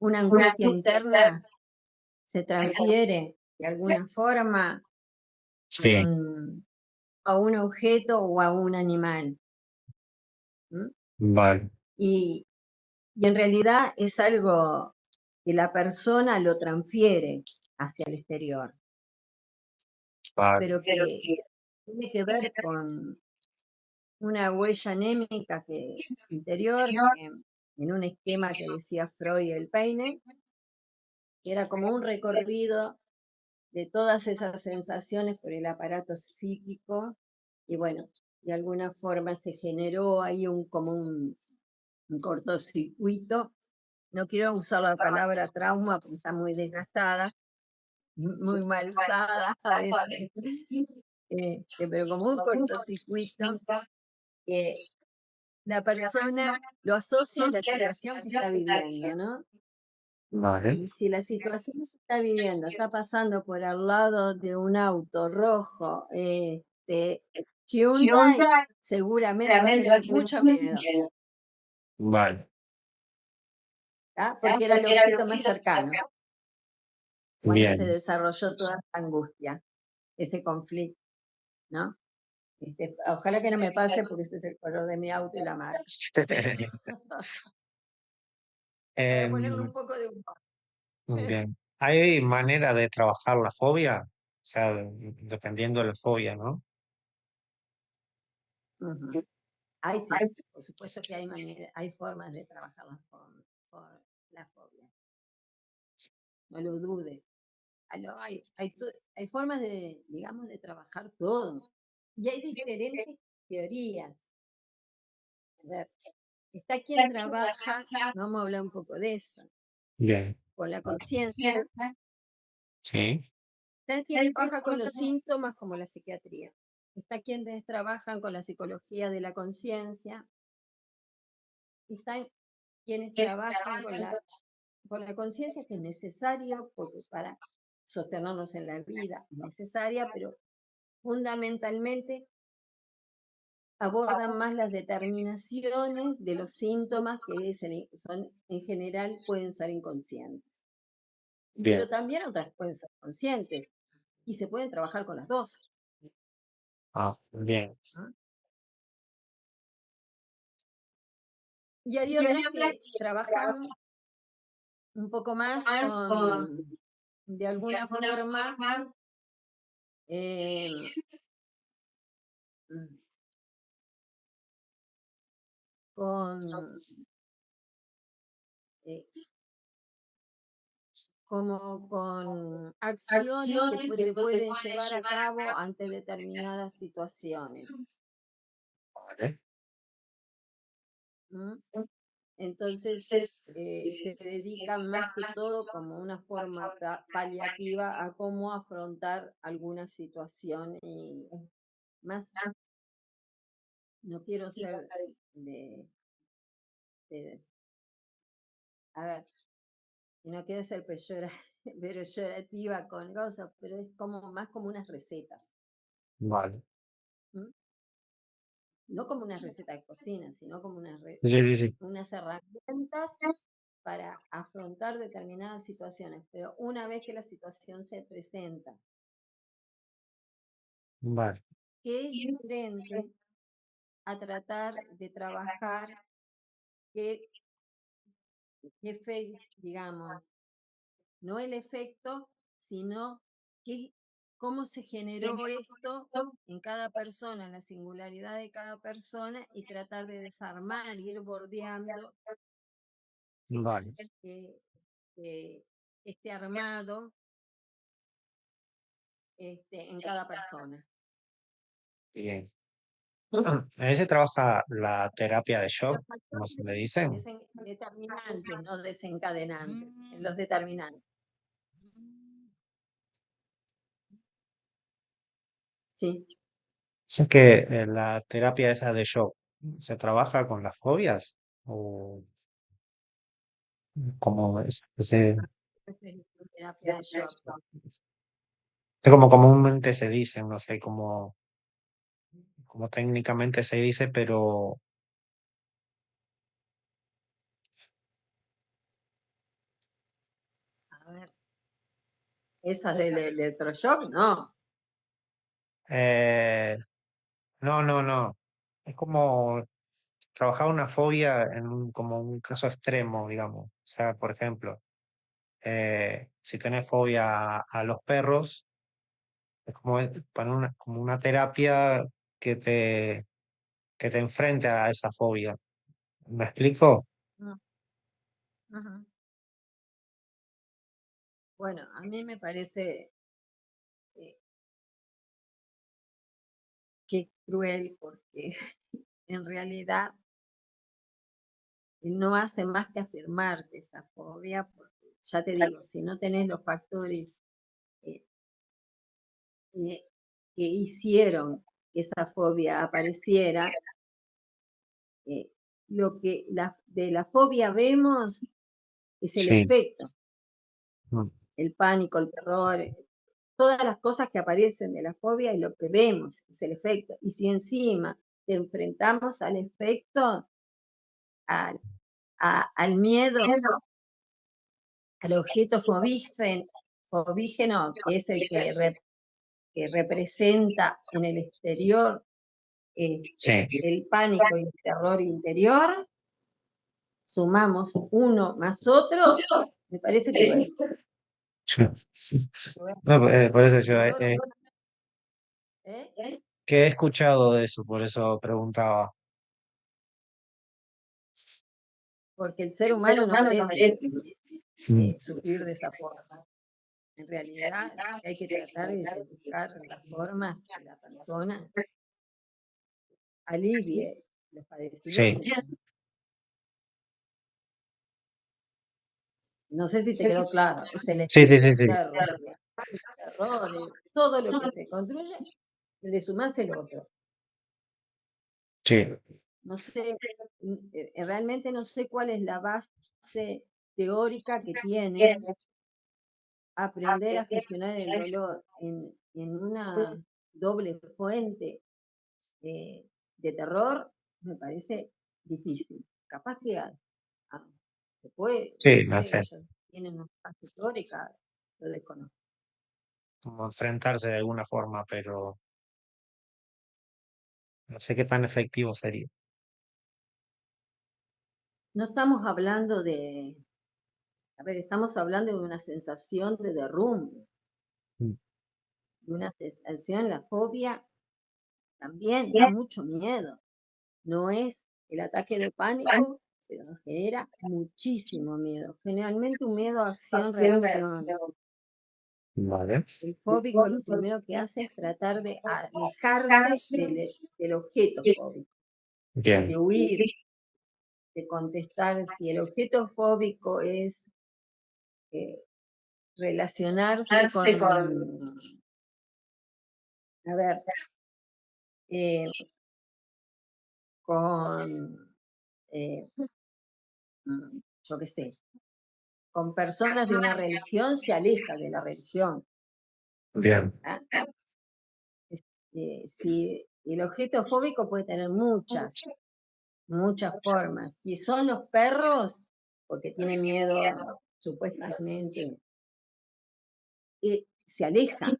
una angustia interna, se transfiere de alguna forma sí, a un objeto o a un animal. ¿M? vale, Y, y en realidad es algo que la persona lo transfiere hacia el exterior, vale, pero que tiene que ver con una huella anémica interior, que en un esquema que decía Freud el peine, que era como un recorrido de todas esas sensaciones por el aparato psíquico, y bueno, de alguna forma se generó ahí como un cortocircuito no quiero usar la palabra trauma porque está muy desgastada, muy mal usada a veces, pero como un cortocircuito, que la persona lo asocia a la situación que está viviendo, ¿no? Vale. Y si la situación que se está viviendo está pasando por al lado de un auto rojo, Hyundai, seguramente va a tener mucho miedo, Vale. ¿tá? Porque era el objeto más cercano cuando se Bien. desarrolló toda esta angustia, ese conflicto, ¿no? Ojalá que no me pase porque ese es el color de mi auto y la marca. Para ponerle un Em, poco de humor. bien. ¿Hay manera de trabajar la fobia? O sea, dependiendo de la fobia, ¿no? Ujú. Ay, sí, por supuesto que hay formas de trabajar la fobia, no lo dudes. Hay formas de, digamos, de trabajar todo. Y hay diferentes teorías. A ver, está quien trabaja, vamos a hablar un poco de eso, Bien. con la conciencia, Sí. está quien trabaja con los síntomas como la psiquiatría, está quienes trabajan con la psicología de la conciencia, están quienes trabajan con la conciencia que es necesario porque para sostenernos en la vida es necesaria, pero fundamentalmente abordan más las determinaciones de los síntomas que son en general pueden ser inconscientes. Bien. Pero también otras pueden ser conscientes y se pueden trabajar con las dos. Ah, bien. ¿No? Y hay otras que trabajan un poco más de alguna forma, eh, con eh, como con acciones que se pueden llevar a cabo ante determinadas situaciones. Vale. ¿Mm? Entonces, se dedican más que todo como una forma paliativa a cómo afrontar alguna situación y más, no quiero ser de- a ver, y no quiero ser peyorativa con cosas, pero es como más como unas recetas. Vale. ¿Mm? No como una receta de cocina, sino como Sí, sí, sí. unas herramientas para afrontar determinadas situaciones, pero una vez que la situación se presenta, Vale. que es diferente a tratar de trabajar qué efecto, digamos, no el efecto, sino cómo se generó esto en cada persona, en la singularidad de cada persona y tratar de desarmar, ir bordeando Vale. eh, este armado en cada persona. Bien. ¿En ese trabaja la terapia de shock, Los como factores se le dicen? determinantes, no desencadenantes, los determinantes. Sí. O sea que la terapia esa de shock, ¿se trabaja con las fobias? ¿O cómo es? Terapia de shock. Es como comúnmente se dice, no sé cómo técnicamente se dice, pero A ver, esas del electroshock, no. eh, no, no, no. Es como trabajar una fobia en como un caso extremo, digamos. O sea, por ejemplo, si tenés fobia a los perros, es como para como una terapia que que te enfrente a esa fobia. ¿Me explico? No. Ajá. Bueno, a mí me parece eh, que es cruel porque en realidad no hace más que afirmarte esa fobia, porque ya te digo, si no tenés los factores eh, que hicieron que esa fobia apareciera, lo que de la fobia vemos es el Sí. efecto, Mm. el pánico, el terror, todas las cosas que aparecen de la fobia y lo que vemos es el efecto. Y si encima te enfrentamos al efecto, al miedo, al objeto fobígeno, que es el que representa en el exterior Sí. el pánico y el terror interior, sumamos uno más otro, me parece que duele. Sí. No, por eso yo Dolor, ¿eh? que he escuchado de eso, por eso preguntaba. Porque el ser humano no merece Mm. sufrir de esa forma. En realidad hay que tratar de buscar la forma que la persona alivie los Sí, padecimientos. No sé si te quedó claro, es el sí, sí, efecto, sí, el sí. terror, todo lo que se construye, le sumás el otro. Sí, No sé, realmente no sé cuál es la base teórica que tiene aprender a gestionar el dolor en una doble fuente de terror, me parece difícil. Capaz que se puede, sí, no no sé, sé, ellos tienen una base teórica, lo desconozco. como enfrentarse de alguna forma, pero no sé qué tan efectivo sería. No estamos hablando a ver, estamos hablando de una sensación de derrumbe, Mm. de una sensación, la fobia también da mucho miedo. No es el ataque de pánico, pero nos genera muchísimo miedo. Generalmente un miedo a acción-reacción. Vale. El fóbico lo primero que hace es tratar de alejarse del objeto fóbico, Bien, de huir, de contestar. Si el objeto fóbico es eh, relacionarse a ver, eh, con, eh, yo qué sé, con personas de una religión, se aleja de la religión. bien, ¿Ah? Si el objeto fóbico puede tener muchas formas. Si son los perros, porque tiene miedo, supuestamente, se aleja.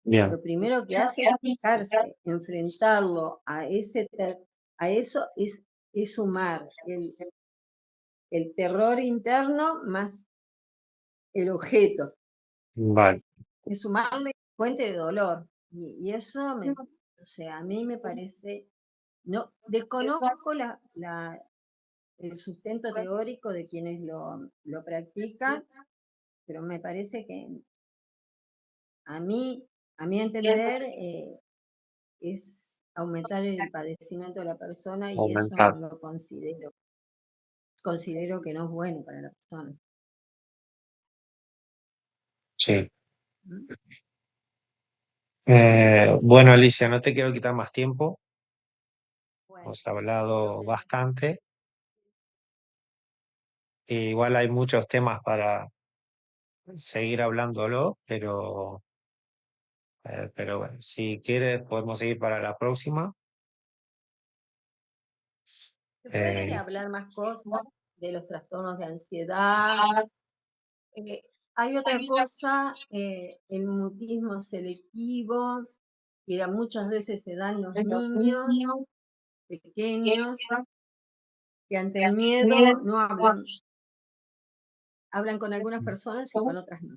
bien, Lo primero que hace es alejarse, enfrentarlo a eso es sumar el terror interno más el objeto, vale, es sumarle fuente de dolor. Y eso, o sea, a mí me parece, no, desconozco el sustento teórico de quienes lo practican, pero me parece que a mí, a mi entender, es aumentar el padecimiento de la persona y eso no aumentar. lo considero que no es bueno para la persona. Sí. ¿Mm? Bueno, Alicia, no te quiero quitar más tiempo. Bueno, Hemos hablado entonces, bastante. Igual hay muchos temas para seguir hablándolo, pero bueno, si quieres podemos seguir para la próxima. se puede Eh, hablar más cosas de los trastornos de ansiedad. Eh, Hay otra cosa, el mutismo selectivo, que muchas veces se dan los niños pequeños que ante el miedo no hablan, hablan con algunas personas y con otras no.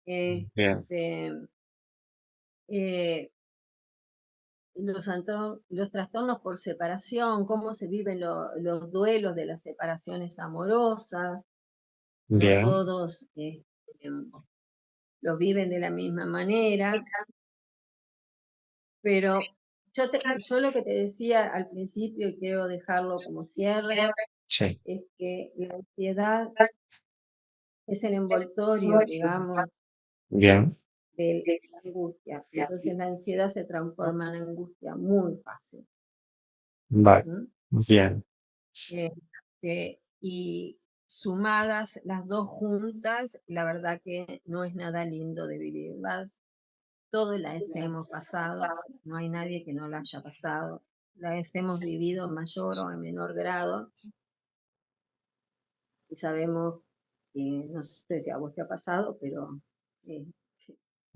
bien, Este, eh, los trastornos por separación, cómo se viven los duelos de las separaciones amorosas, no bien, todos los viven de la misma manera, pero Yo lo que te decía al principio, y quiero dejarlo como cierre, Sí, es que la ansiedad es el envoltorio, digamos, bien, de la angustia. Entonces la ansiedad se transforma en angustia muy fácil. vale, ¿M? bien. Y sumadas las dos juntas, la verdad que no es nada lindo de vivirlas. Todos las hemos pasado, no hay nadie que no la haya pasado. Las hemos vivido en mayor o en menor grado y sabemos que, no sé si a vos te ha pasado, pero eh,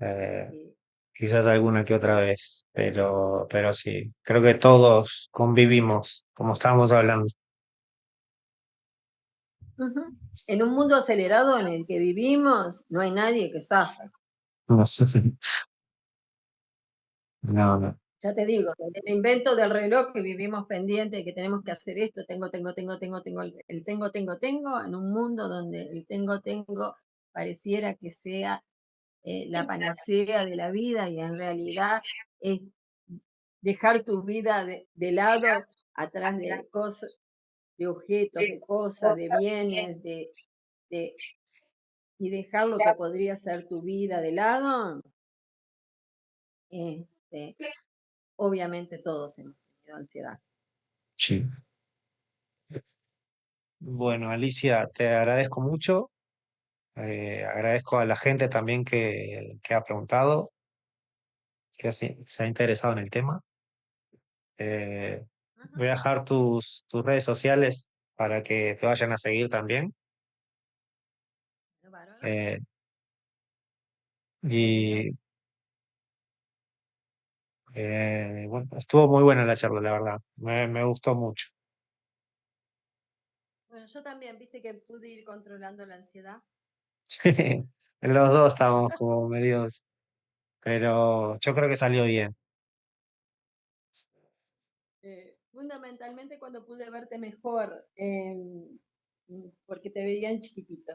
Eh, eh, Quizás alguna que otra vez, pero sí, creo que todos convivimos, como estábamos hablando. ujú. En un mundo acelerado en el que vivimos, no hay nadie que zafe. No sé. No, no. Ya te digo, desde el invento del reloj que vivimos pendiente, que tenemos que hacer esto, tengo, en un mundo donde el tengo pareciera que sea la panacea de la vida y en realidad es dejar tu vida de lado atrás de cosas, de objetos, de cosas, de bienes, de, y dejar lo que podría ser tu vida de lado. Este, obviamente todos hemos tenido ansiedad. Sí. Bueno, Alicia, te agradezco mucho. Agradezco a la gente también que ha preguntado, se ha interesado en el tema. Eh, Ujú. Voy a dejar tus redes sociales para que te vayan a seguir también. Bárbaro. Eh, Bueno, y bueno, estuvo muy buena la charla, la verdad. Me gustó mucho. bueno, yo también, viste que pude ir controlando la ansiedad. Los dos estábamos como medios, pero yo creo que salió bien. Fundamentalmente cuando pude verte mejor, porque te veían chiquitito.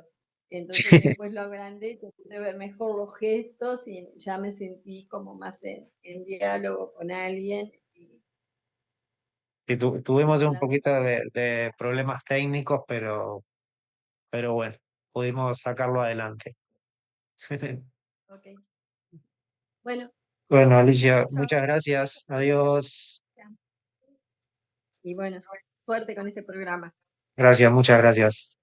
Entonces después lo agrandé, te pude ver mejor los gestos y ya me sentí como más en diálogo con alguien Y y tuvimos con un la poquito ansiedad. de problemas técnicos, pero bueno, pudimos sacarlo adelante. Ok. Bueno, Bueno, Alicia, chao, chao. muchas gracias. Adiós. Y bueno, suerte con este programa. Gracias, muchas gracias.